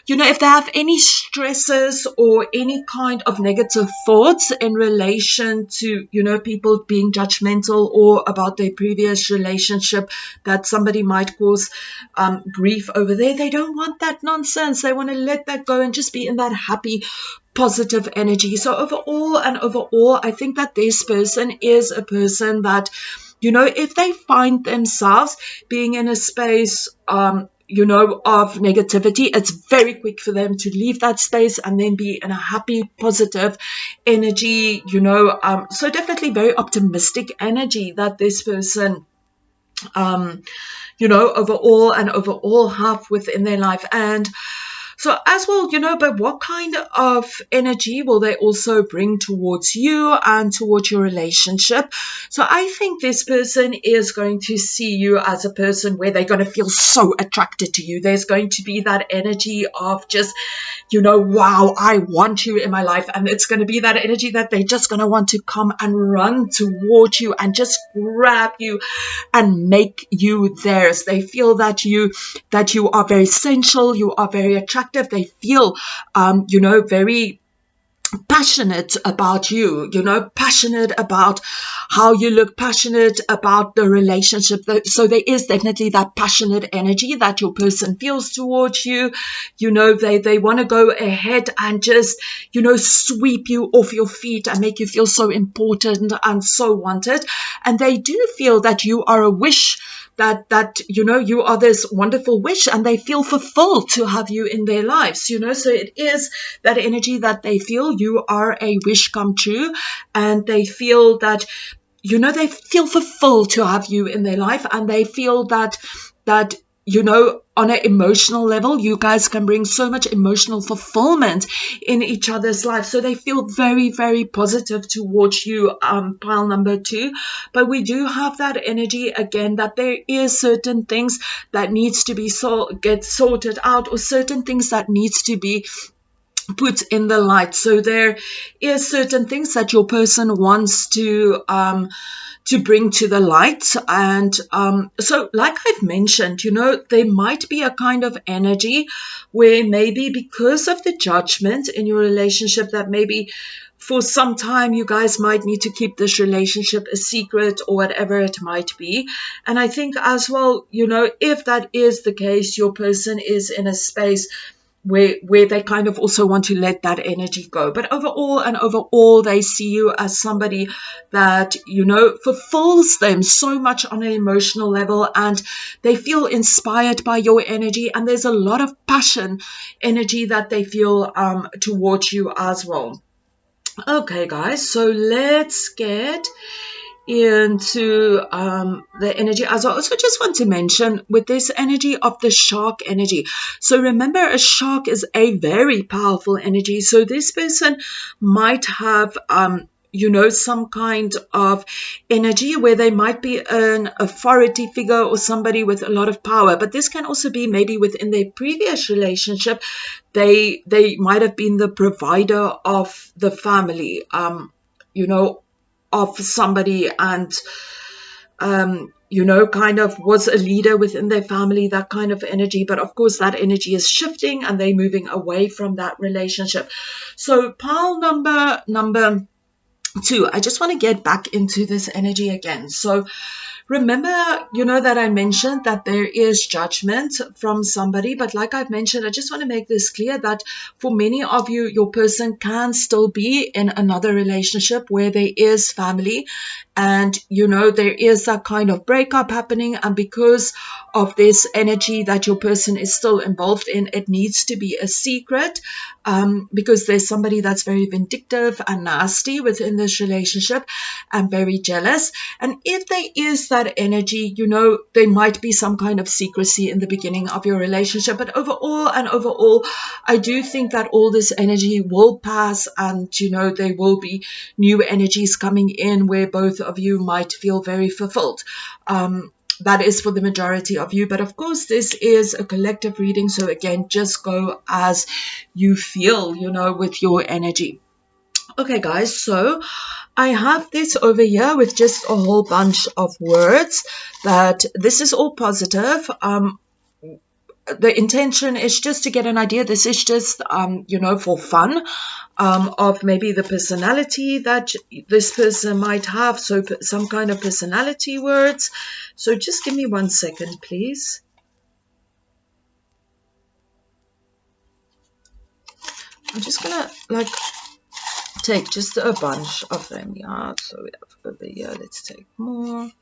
you know, if they have any stresses or any kind of negative thoughts in relation to, you know, people being judgmental or about their previous relationship that somebody might cause grief over there, they don't want that nonsense. They want to let that go and just be in that happy, positive energy. So overall, I think that this person is a person that, you know, if they find themselves being in a space, you know, of negativity, it's very quick for them to leave that space and then be in a happy, positive energy, you know. So definitely very optimistic energy that this person, you know, overall have within their life. And so as well, you know, but what kind of energy will they also bring towards you and towards your relationship? So I think this person is going to see you as a person where they're going to feel so attracted to you. There's going to be that energy of just, you know, wow, I want you in my life. And it's going to be that energy that they're just going to want to come and run towards you and just grab you and make you theirs. They feel that you are very sensual, you are very attractive. They feel, you know, very passionate about you, you know, passionate about how you look, passionate about the relationship. So there is definitely that passionate energy that your person feels towards you. You know, they want to go ahead and just, you know, sweep you off your feet and make you feel so important and so wanted. And they do feel that you are a wish, that you know, you are this wonderful wish, and they feel fulfilled to have you in their lives, you know. So it is that energy that they feel you are a wish come true, and they feel that, you know, they feel fulfilled to have you in their life, and they feel that you know, on an emotional level, you guys can bring so much emotional fulfillment in each other's life. So they feel very, very positive towards you, pile number 2. But we do have that energy again, that there is certain things that needs to be get sorted out, or certain things that needs to be put in the light. So there is certain things that your person wants to bring to the light. And so like I've mentioned, you know, there might be a kind of energy where maybe because of the judgment in your relationship, that maybe for some time you guys might need to keep this relationship a secret, or whatever it might be. And I think as well, you know, if that is the case, your person is in a space where they kind of also want to let that energy go. But overall, they see you as somebody that, fulfills them so much on an emotional level, and they feel inspired by your energy, and there's a lot of passion energy that they feel towards you as well. Okay, guys, so let's get into the energy as well. I also just want to mention with this energy of the shark energy. So remember, a shark is a very powerful energy. So this person might have some kind of energy where they might be an authority figure or somebody with a lot of power. But this can also be maybe within their previous relationship. They might have been the provider of the family, of somebody, and kind of was a leader within their family, that kind of energy. But of course, that energy is shifting and they're moving away from that relationship. So pile number 2, I just want to get back into this energy again. So remember, that I mentioned that there is judgment from somebody, but like I've mentioned, I just want to make this clear that for many of you, your person can still be in another relationship where there is family, and there is that kind of breakup happening, and because of this energy that your person is still involved in, it needs to be a secret, because there's somebody that's very vindictive and nasty within this relationship and very jealous. And if there is that energy, there might be some kind of secrecy in the beginning of your relationship. But overall, I do think that all this energy will pass, and there will be new energies coming in where both of you might feel very fulfilled. That is for the majority of you, but of course this is a collective reading, so again, just go as you feel, with your energy. Okay, guys, so I have this over here with just a whole bunch of words that this is all positive. The intention is just to get an idea. This is just, for fun, of maybe the personality that this person might have. So some kind of personality words. So just give me 1 second, please. I'm just gonna take just a bunch of them. Yeah, so we have over here. Let's take more,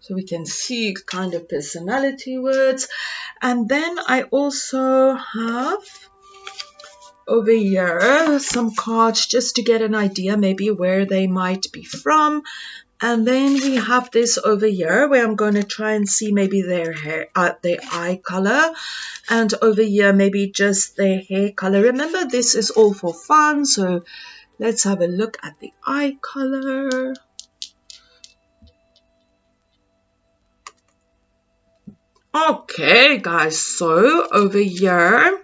so we can see kind of personality words. And then I also have over here some cards just to get an idea maybe where they might be from. And then we have this over here where I'm going to try and see maybe their hair, their eye color, and over here maybe just their hair color. Remember, this is all for fun, so let's have a look at the eye color. Okay, guys, so over here,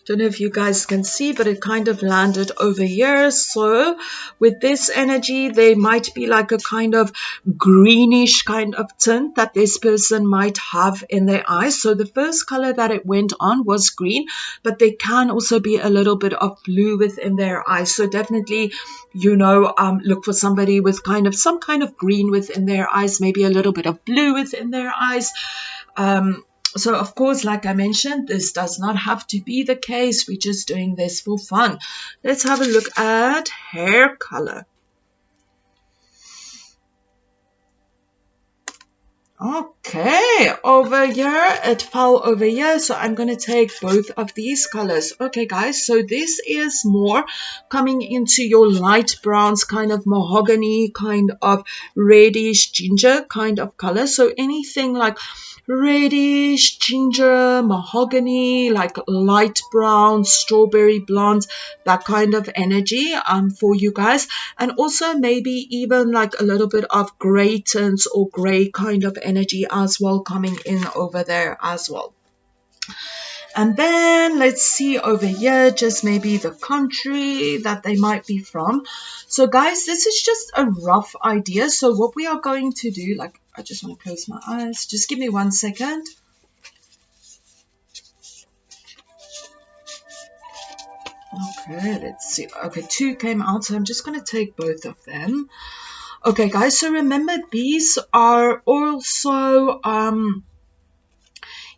don't know if you guys can see, but it kind of landed over here. So with this energy, there might be like a kind of greenish kind of tint that this person might have in their eyes. So the first color that it went on was green, but there can also be a little bit of blue within their eyes. So definitely, look for somebody with some kind of green within their eyes, maybe a little bit of blue within their eyes. So, of course, like I mentioned, this does not have to be the case. We're just doing this for fun. Let's have a look at hair color. Okay, over here, it fell over here, so I'm going to take both of these colors. Okay, guys, so this is more coming into your light browns, kind of mahogany, kind of reddish ginger kind of color. So anything like reddish, ginger, mahogany, like light brown, strawberry blonde, that kind of energy for you guys. And also maybe even like a little bit of gray tints or gray kind of energy as well coming in over there as well. And then let's see over here, just maybe the country that they might be from. So guys, this is just a rough idea. So what we are going to do, I just want to close my eyes. Just give me 1 second. Okay, let's see. Okay, 2 came out, so I'm just going to take both of them. Okay, guys, so remember, these are also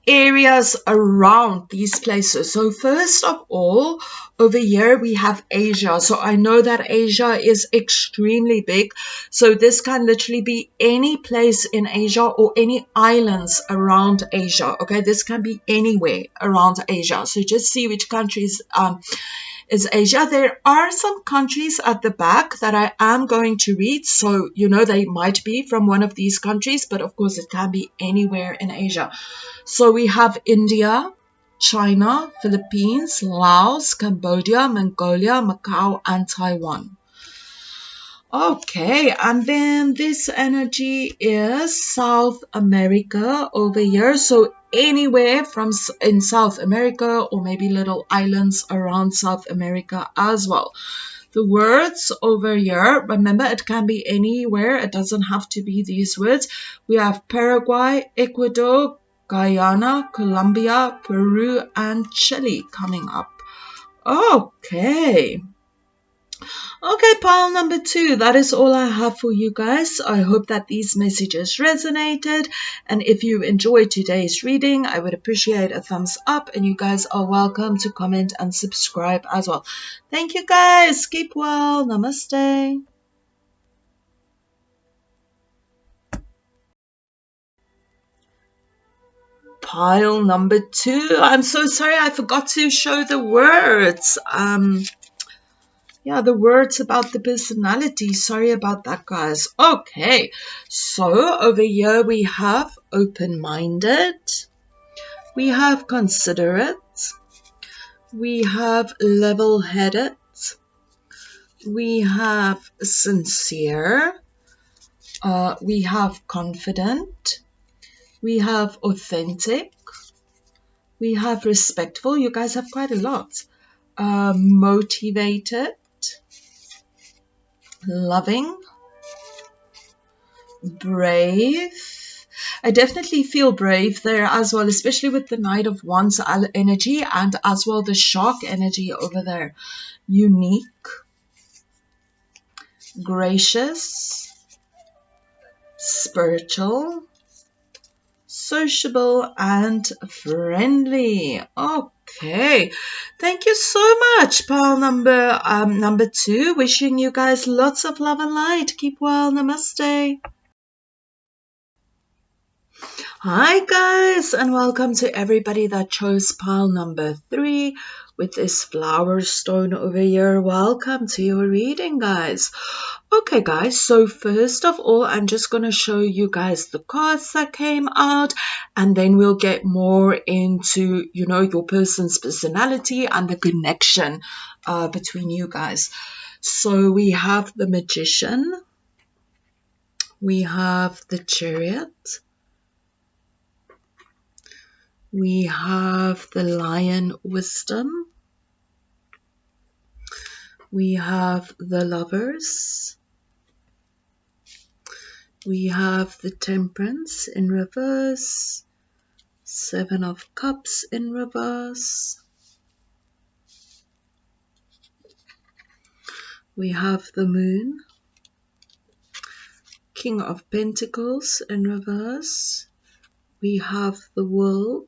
areas around these places. So first of all, over here we have Asia. So I know that Asia is extremely big. So this can literally be any place in Asia or any islands around Asia. Okay, this can be anywhere around Asia. So just see which countries is Asia. There are some countries at the back that I am going to read. So, you know, they might be from one of these countries, but of course it can be anywhere in Asia. So we have India, China, Philippines, Laos, Cambodia, Mongolia, Macau, and Taiwan. Okay, and then this energy is South America over here. So anywhere from in South America or maybe little islands around South America as well. The words over here, remember it can be anywhere. It doesn't have to be these words. We have Paraguay, Ecuador, Guyana, Colombia, Peru, and Chile coming up. Okay. Okay, pile number 2, that is all I have for you guys. I hope that these messages resonated. And if you enjoyed today's reading, I would appreciate a thumbs up. And you guys are welcome to comment and subscribe as well. Thank you guys. Keep well. Namaste. Pile number 2. I'm so sorry I forgot to show the words. Yeah, the words about the personality. Sorry about that, guys. Okay, so over here we have open-minded, we have considerate, we have level-headed, we have sincere, we have confident, we have authentic, we have respectful. You guys have quite a lot. Motivated, loving, brave. I definitely feel brave there as well, especially with the Knight of Wands energy and as well the Shark energy over there. Unique, gracious, spiritual, sociable, and friendly. Okay, thank you so much, pile number 2. Wishing you guys lots of love and light. Keep well. Namaste. Hi guys, and welcome to everybody that chose pile number 3 with this flower stone over here. Welcome to your reading, guys. Okay guys, so first of all, I'm just going to show you guys the cards that came out, and then we'll get more into, you know, your person's personality and the connection between you guys. So we have the Magician, we have the Chariot, we have the Lion Wisdom, we have the Lovers, we have the Temperance in reverse, 7 of Cups in reverse, we have the Moon, King of Pentacles in reverse, we have the World,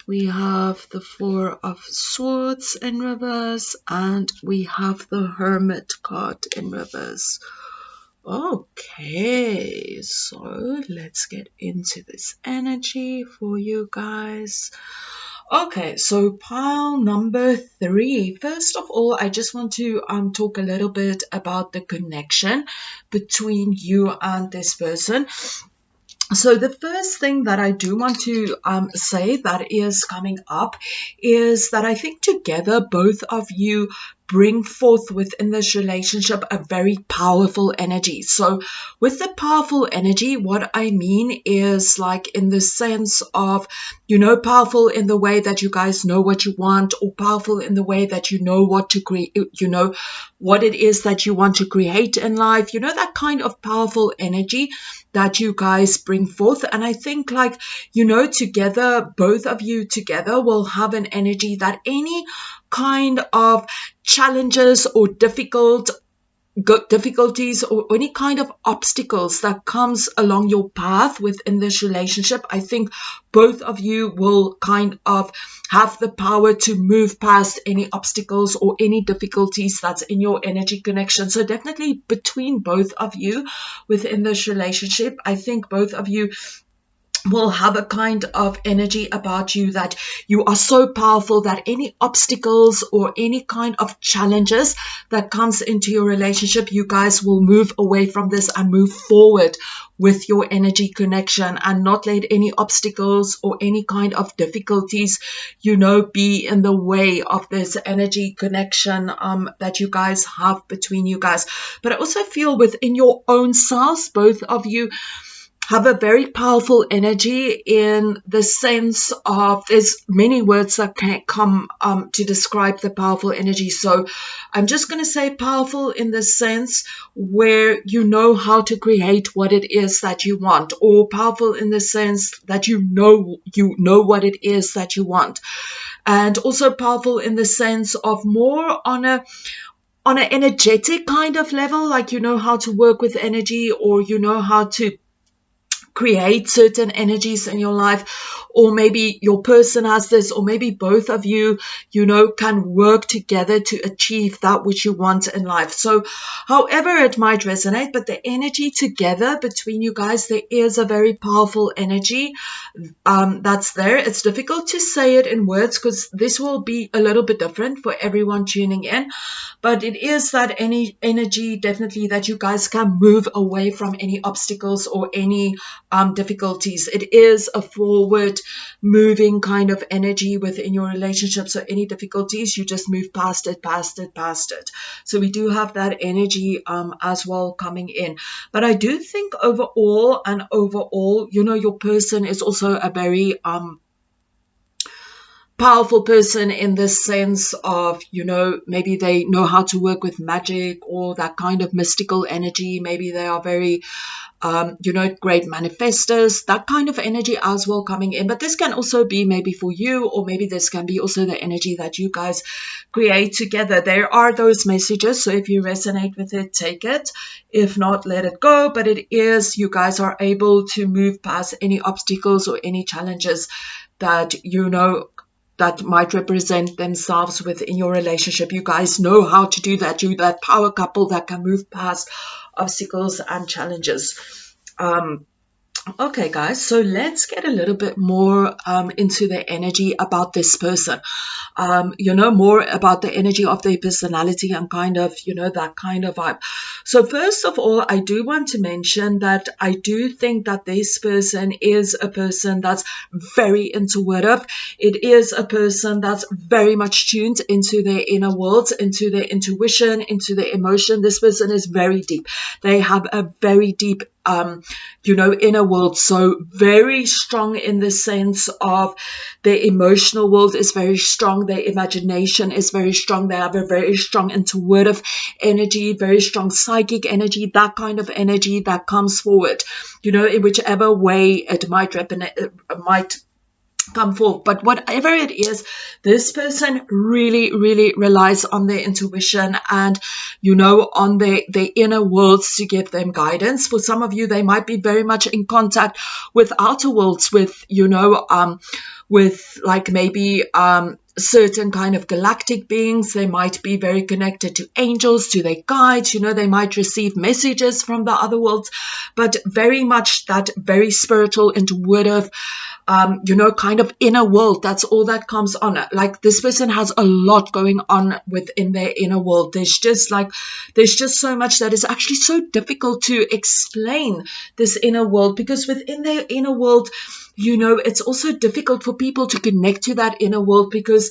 we have the 4 of Swords in reverse, and we have the Hermit card in reverse. Okay, so let's get into this energy for you guys. Okay, so pile number 3. First of all, I just want to talk a little bit about the connection between you and this person. So the first thing that I do want to say that is coming up is that I think together both of you bring forth within this relationship a very powerful energy. So with the powerful energy, what I mean is like in the sense of, you know, powerful in the way that you guys know what you want, or powerful in the way that you know what to create, you know, what it is that you want to create in life, you know, that kind of powerful energy that you guys bring forth. And I think, like, you know, together, both of you together will have an energy that any kind of challenges or difficult, difficulties or any kind of obstacles that comes along your path within this relationship, I think both of you will kind of have the power to move past any obstacles or any difficulties that's in your energy connection. So definitely between both of you within this relationship, I think both of you will have a kind of energy about you that you are so powerful that any obstacles or any kind of challenges that comes into your relationship, you guys will move away from this and move forward with your energy connection and not let any obstacles or any kind of difficulties, be in the way of this energy connection that you guys have between you guys. But I also feel within your own selves, both of you have a very powerful energy in the sense of, there's many words that can come to describe the powerful energy. So I'm just going to say powerful in the sense where you know how to create what it is that you want, or powerful in the sense that you know what it is that you want. And also powerful in the sense of more on an energetic kind of level, like you know how to work with energy, or you know how to create certain energies in your life, or maybe your person has this, or maybe both of you, can work together to achieve that which you want in life. So however it might resonate, but the energy together between you guys, there is a very powerful energy that's there. It's difficult to say it in words because this will be a little bit different for everyone tuning in, but it is that any energy definitely that you guys can move away from any obstacles or any difficulties. It is a forward moving kind of energy within your relationship. So any difficulties, you just move past it. So we do have that energy as well coming in. But I do think overall, your person is also a very powerful person in the sense of, maybe they know how to work with magic or that kind of mystical energy. Maybe they are very great manifestors, that kind of energy as well coming in. But this can also be maybe for you, or maybe this can be also the energy that you guys create together. There are those messages, so if you resonate with it, take it. If not, let it go. But it is, you guys are able to move past any obstacles or any challenges that that might represent themselves within your relationship. You guys know how to do that. You're that power couple that can move past obstacles and challenges. Okay, guys, so let's get a little bit more into the energy about this person. More about the energy of their personality and kind of, that kind of vibe. So first of all, I do want to mention that I do think that this person is a person that's very intuitive. It is a person that's very much tuned into their inner world, into their intuition, into their emotion. This person is very deep. They have a very deep inner world, so very strong in the sense of their emotional world is very strong, their imagination is very strong, they have a very strong intuitive energy, very strong psychic energy, that kind of energy that comes forward, in whichever way it might come forth. But whatever it is, this person really, really relies on their intuition and, on their inner worlds to give them guidance. For some of you, they might be very much in contact with outer worlds, with, with like maybe certain kind of galactic beings. They might be very connected to angels, to their guides. They might receive messages from the other worlds, but very much that very spiritual, intuitive, kind of inner world. That's all that comes on. Like this person has a lot going on within their inner world. There's just so much that is actually so difficult to explain this inner world, because within their inner world, it's also difficult for people to connect to that inner world, because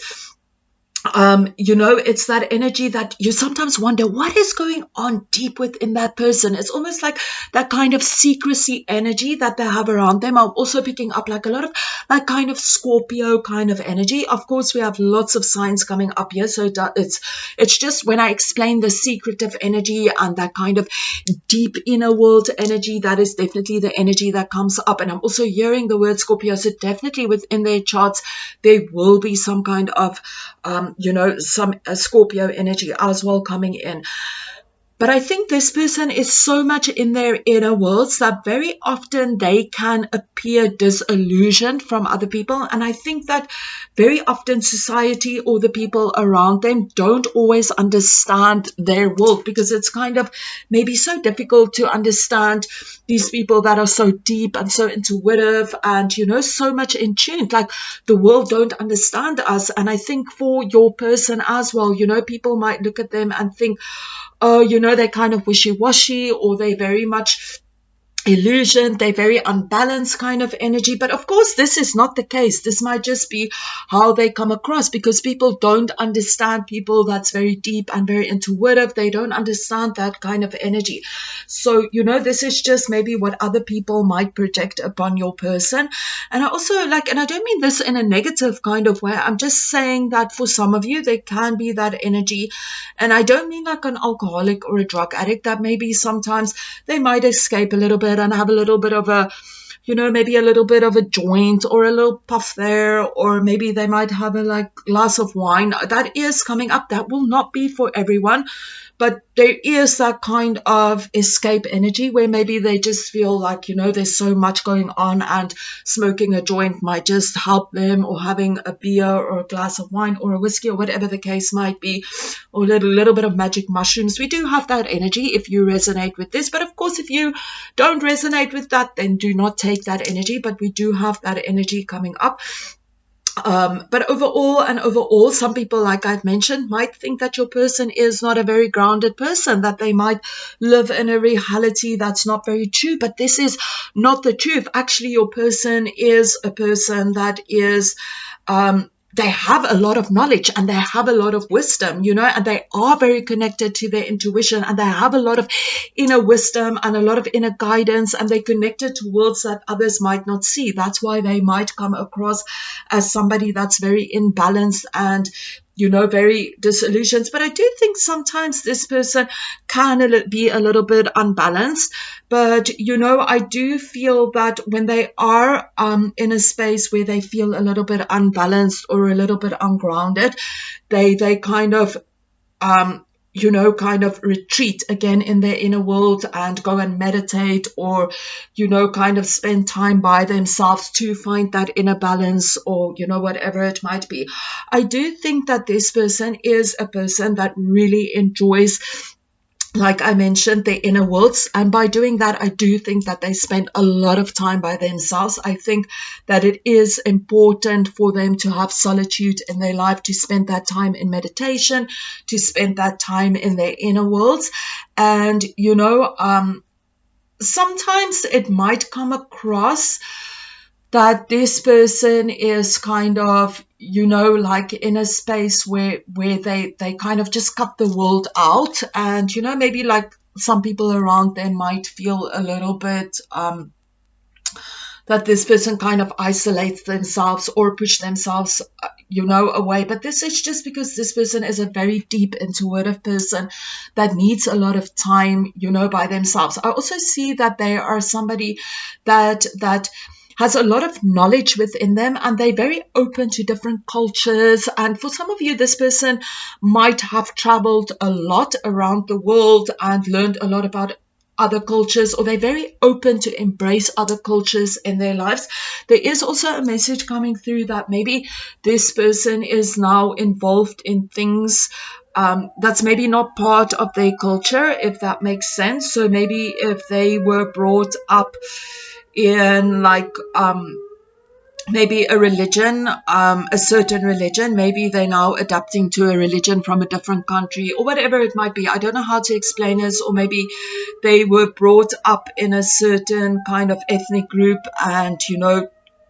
it's that energy that you sometimes wonder what is going on deep within that person. It's almost like that kind of secrecy energy that they have around them. I'm also picking up like a lot of that kind of Scorpio kind of energy. Of course, we have lots of signs coming up here, so it's just when I explain the secretive energy and that kind of deep inner world energy, that is definitely the energy that comes up. And I'm also hearing the word Scorpio, so definitely within their charts there will be some kind of some Scorpio energy as well coming in. But I think this person is so much in their inner worlds that very often they can appear disillusioned from other people. And I think that very often society or the people around them don't always understand their world, because it's kind of maybe so difficult to understand these people that are so deep and so intuitive and, so much in tune. Like, the world don't understand us. And I think for your person as well, people might look at them and think, oh, they're kind of wishy-washy, or they're very much illusion, they're very unbalanced kind of energy. But of course, this is not the case. This might just be how they come across, because people don't understand people that's very deep and very intuitive. They don't understand that kind of energy. So, this is just maybe what other people might project upon your person. And I also and I don't mean this in a negative kind of way. I'm just saying that for some of you, there can be that energy. And I don't mean like an alcoholic or a drug addict, that maybe sometimes they might escape a little bit and have a little bit of a, maybe a little bit of a joint or a little puff there, or maybe they might have a glass of wine. That is coming up. That will not be for everyone. But there is that kind of escape energy where maybe they just feel like, there's so much going on, and smoking a joint might just help them, or having a beer or a glass of wine or a whiskey or whatever the case might be, or a little bit of magic mushrooms. We do have that energy if you resonate with this. But of course, if you don't resonate with that, then do not take that energy. But we do have that energy coming up. But overall, some people, like I've mentioned, might think that your person is not a very grounded person, that they might live in a reality that's not very true. But this is not the truth. Actually, your person is a person that is they have a lot of knowledge, and they have a lot of wisdom, and they are very connected to their intuition, and they have a lot of inner wisdom and a lot of inner guidance, and they're connected to worlds that others might not see. That's why they might come across as somebody that's very imbalanced and very disillusioned. But I do think sometimes this person can be a little bit unbalanced. But, I do feel that when they are in a space where they feel a little bit unbalanced or a little bit ungrounded, they kind of kind of retreat again in their inner world and go and meditate, or, kind of spend time by themselves to find that inner balance, or, whatever it might be. I do think that this person is a person that really enjoys, like I mentioned, their inner worlds. And by doing that, I do think that they spend a lot of time by themselves. I think that it is important for them to have solitude in their life, to spend that time in meditation, to spend that time in their inner worlds. And, sometimes it might come across that this person is kind of, like in a space where they kind of just cut the world out. And, maybe like some people around them might feel a little bit that this person kind of isolates themselves or push themselves, away. But this is just because this person is a very deep, intuitive person that needs a lot of time, by themselves. I also see that they are somebody that has a lot of knowledge within them, and they're very open to different cultures. And for some of you, this person might have traveled a lot around the world and learned a lot about other cultures, or they're very open to embrace other cultures in their lives. There is also a message coming through that maybe this person is now involved in things that's maybe not part of their culture, if that makes sense. So maybe if they were brought up in maybe a religion, a certain religion, maybe they're now adapting to a religion from a different country, or whatever it might be. I don't know how to explain this. Or maybe they were brought up in a certain kind of ethnic group and,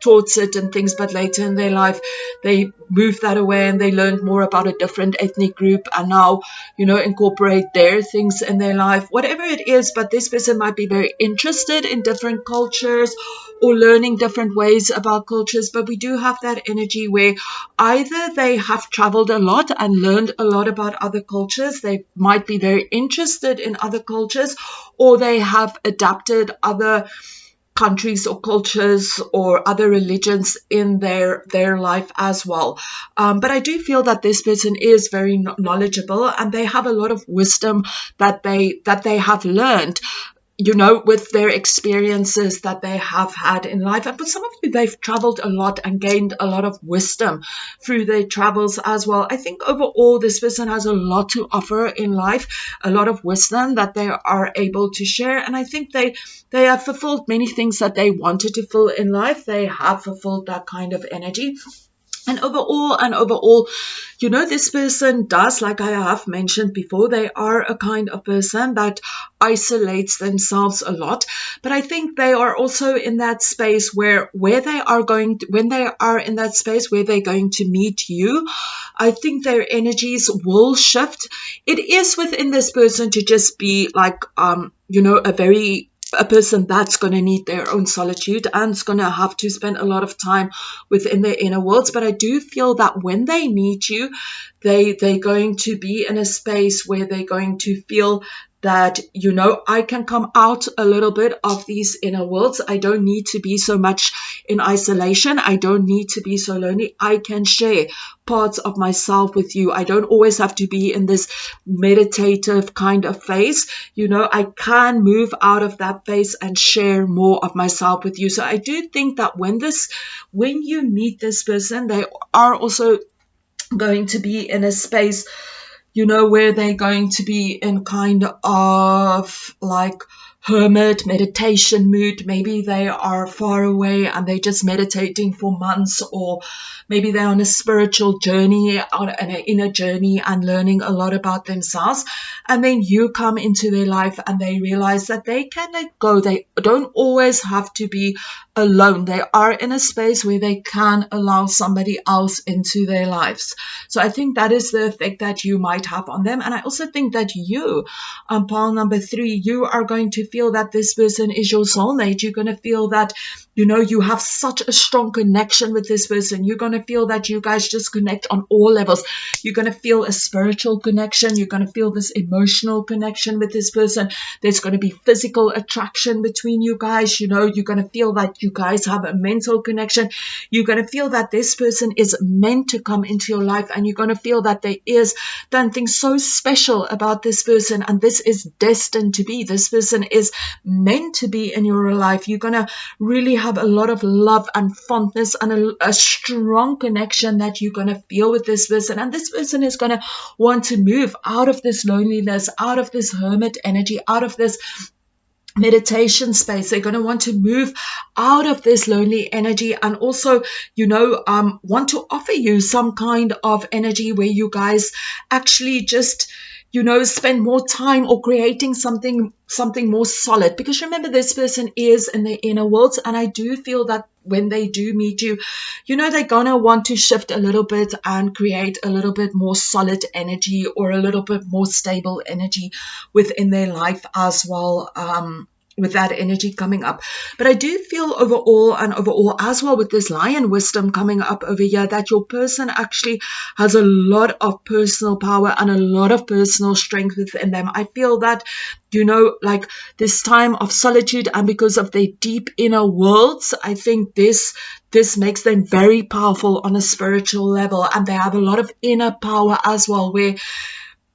taught certain things, but later in their life they moved that away and they learned more about a different ethnic group and now, incorporate their things in their life, whatever it is. But this person might be very interested in different cultures or learning different ways about cultures. But we do have that energy where either they have traveled a lot and learned a lot about other cultures, they might be very interested in other cultures, or they have adapted other countries or cultures or other religions in their life as well. But I do feel that this person is very knowledgeable, and they have a lot of wisdom that they have learned, with their experiences that they have had in life. And for some of you, they've traveled a lot and gained a lot of wisdom through their travels as well. I think overall, this person has a lot to offer in life, a lot of wisdom that they are able to share. And I think they have fulfilled many things that they wanted to fulfill in life. They have fulfilled that kind of energy. And overall, this person does, like I have mentioned before, they are a kind of person that isolates themselves a lot. But I think they are also in that space where they are going to, when they are in that space where they're going to meet you, I think their energies will shift. It is within this person to just be like, a person that's going to need their own solitude and is going to have to spend a lot of time within their inner worlds. But I do feel that when they meet you, they're going to be in a space where they're going to feel that, I can come out a little bit of these inner worlds. I don't need to be so much in isolation. I don't need to be so lonely. I can share parts of myself with you. I don't always have to be in this meditative kind of phase. I can move out of that phase and share more of myself with you. So I do think that when you meet this person, they are also going to be in a space where they're going to be in kind of like hermit meditation mood. Maybe they are far away and they're just meditating for months, or maybe they're on a spiritual journey, on an inner journey, and learning a lot about themselves. And then you come into their life and they realize that they can let go. They don't always have to be alone. They are in a space where they can allow somebody else into their lives. So I think that is the effect that you might have on them. And I also think that you, pile number 3, you are going to feel that this person is your soulmate. You're going to feel that, you have such a strong connection with this person. You're going to feel that you guys just connect on all levels. You're going to feel a spiritual connection. You're going to feel this emotional connection with this person. There's going to be physical attraction between you guys. You're going to feel that you guys have a mental connection. You're going to feel that this person is meant to come into your life, and you're going to feel that there is something so special about this person, and this is destined to be. This person is meant to be in your life. You're going to really have a lot of love and fondness and a strong connection that you're going to feel with this person. And this person is going to want to move out of this loneliness, out of this hermit energy, out of this meditation space. They're going to want to move out of this lonely energy, and also, want to offer you some kind of energy where you guys actually just, spend more time or creating something more solid. Because remember, this person is in the inner worlds, and I do feel that when they do meet you, they're going to want to shift a little bit and create a little bit more solid energy, or a little bit more stable energy within their life as well. With that energy coming up. But I do feel overall as well, with this lion wisdom coming up over here, that your person actually has a lot of personal power and a lot of personal strength within them. I feel that, like this time of solitude, and because of their deep inner worlds, I think this makes them very powerful on a spiritual level, and they have a lot of inner power as well, where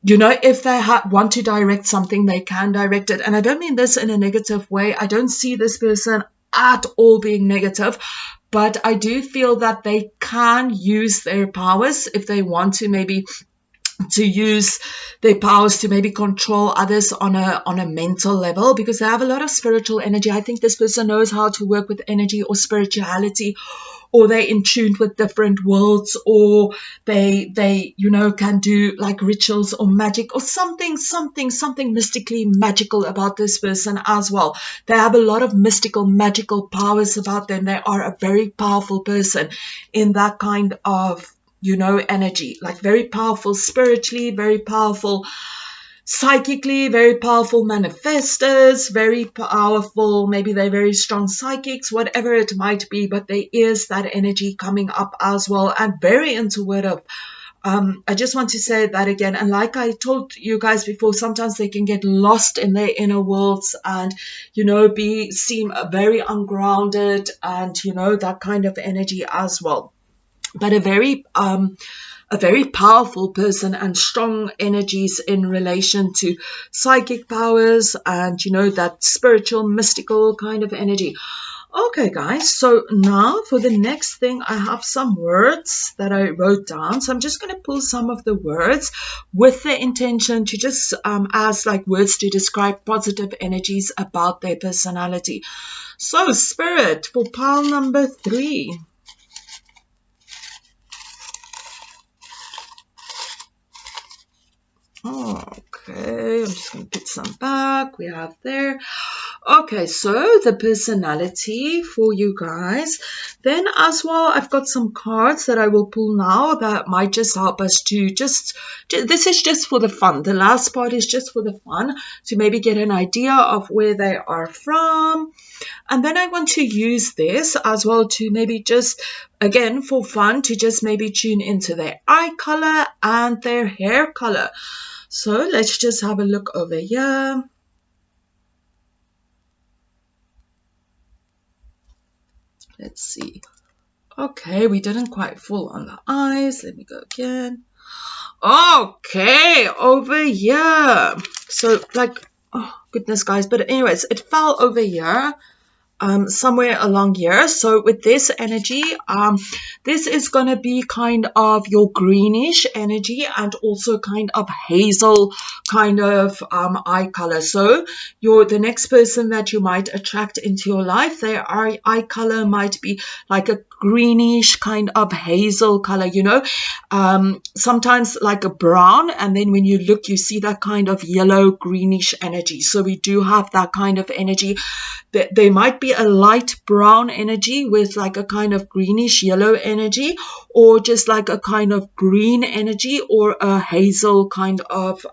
if they want to direct something, they can direct it. And I don't mean this in a negative way. I don't see this person at all being negative, but I do feel that they can use their powers if they want to, maybe to use their powers to maybe control others on a mental level, because they have a lot of spiritual energy. I think this person knows how to work with energy or spirituality, or they're in tune with different worlds, or they can do like rituals or magic or something mystically magical about this person as well. They have a lot of mystical, magical powers about them. They are a very powerful person in that kind of, energy, like very powerful spiritually, very powerful psychically, very powerful manifestors, very powerful, maybe they're very strong psychics, whatever it might be, but there is that energy coming up as well, and very intuitive I just want to say that again. And like I told you guys before, sometimes they can get lost in their inner worlds and, seem very ungrounded and, that kind of energy as well. But a very powerful person and strong energies in relation to psychic powers and, that spiritual, mystical kind of energy. Okay, guys, so now for the next thing, I have some words that I wrote down. So I'm just going to pull some of the words with the intention to just ask like words to describe positive energies about their personality. So, Spirit, for pile number 3. Okay, I'm just going to put some back. We have there. Okay, so the personality for you guys. Then as well, I've got some cards that I will pull now that might just help us to this is just for the fun. The last part is just for the fun, to maybe get an idea of where they are from. And then I want to use this as well to maybe just, again, for fun, to just maybe tune into their eye color and their hair color. So let's just have a look over here. Let's see. Okay, we didn't quite fall on the eyes. Let me go again. Okay, over here. So like, oh goodness, guys. But anyways, it fell over here. Somewhere along here. So with this energy, this is going to be kind of your greenish energy and also kind of hazel kind of eye color. So the next person that you might attract into your life, their eye color might be like a greenish kind of hazel color, sometimes like a brown, and then when you look, you see that kind of yellow greenish energy. So we do have that kind of energy. There might be a light brown energy with like a kind of greenish yellow energy, or just like a kind of green energy, or a hazel kind of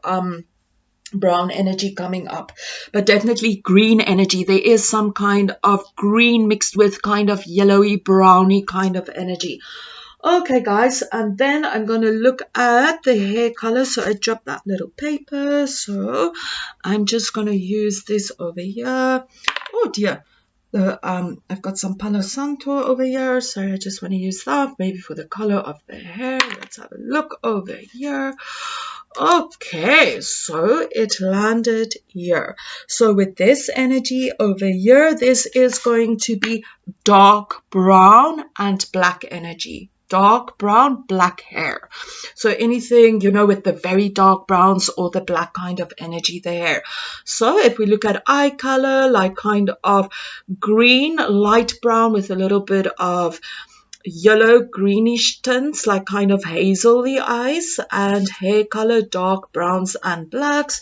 brown energy coming up. But definitely green energy. There is some kind of green mixed with kind of yellowy browny kind of energy. Okay, guys, and then I'm going to look at the hair color. So I dropped that little paper. So I'm just going to use this over here. Oh, dear. I've got some Palo Santo over here. Sorry, I just want to use that maybe for the color of the hair. Let's have a look over here. Okay, so it landed here. So with this energy over here, this is going to be dark brown and black energy. Dark brown, black hair. So anything, with the very dark browns or the black kind of energy there. So if we look at eye color, like kind of green, light brown with a little bit of yellow greenish tints, like kind of hazelly eyes, and hair color dark browns and blacks.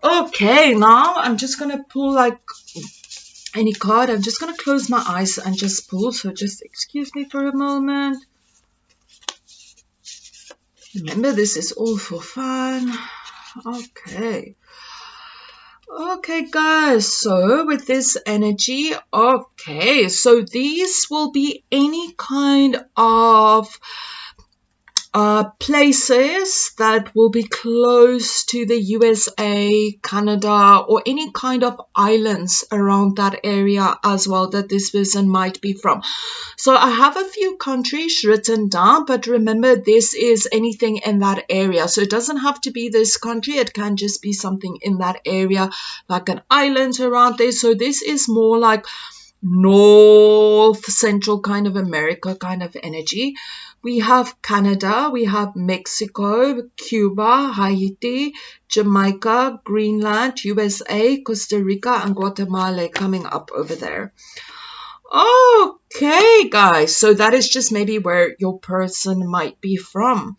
Okay, now I'm just going to pull like any card. I'm just going to close my eyes and just pull. So just excuse me for a moment. Remember, this is all for fun. Okay. Okay, guys, so with this energy, okay, so these will be any kind of places that will be close to the USA, Canada, or any kind of islands around that area as well that this person might be from. So I have a few countries written down, but remember, this is anything in that area. So it doesn't have to be this country. It can just be something in that area, like an island around there. So this is more like North Central kind of America kind of energy. We have Canada, we have Mexico, Cuba, Haiti, Jamaica, Greenland, USA, Costa Rica, and Guatemala coming up over there. Okay, guys, so that is just maybe where your person might be from.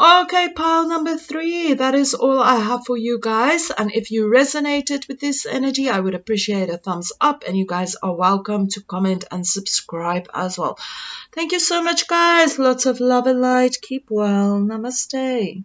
Okay, pile number 3, that is all I have for you guys. And if you resonated with this energy, I would appreciate a thumbs up. And you guys are welcome to comment and subscribe as well. Thank you so much, guys. Lots of love and light. Keep well. Namaste.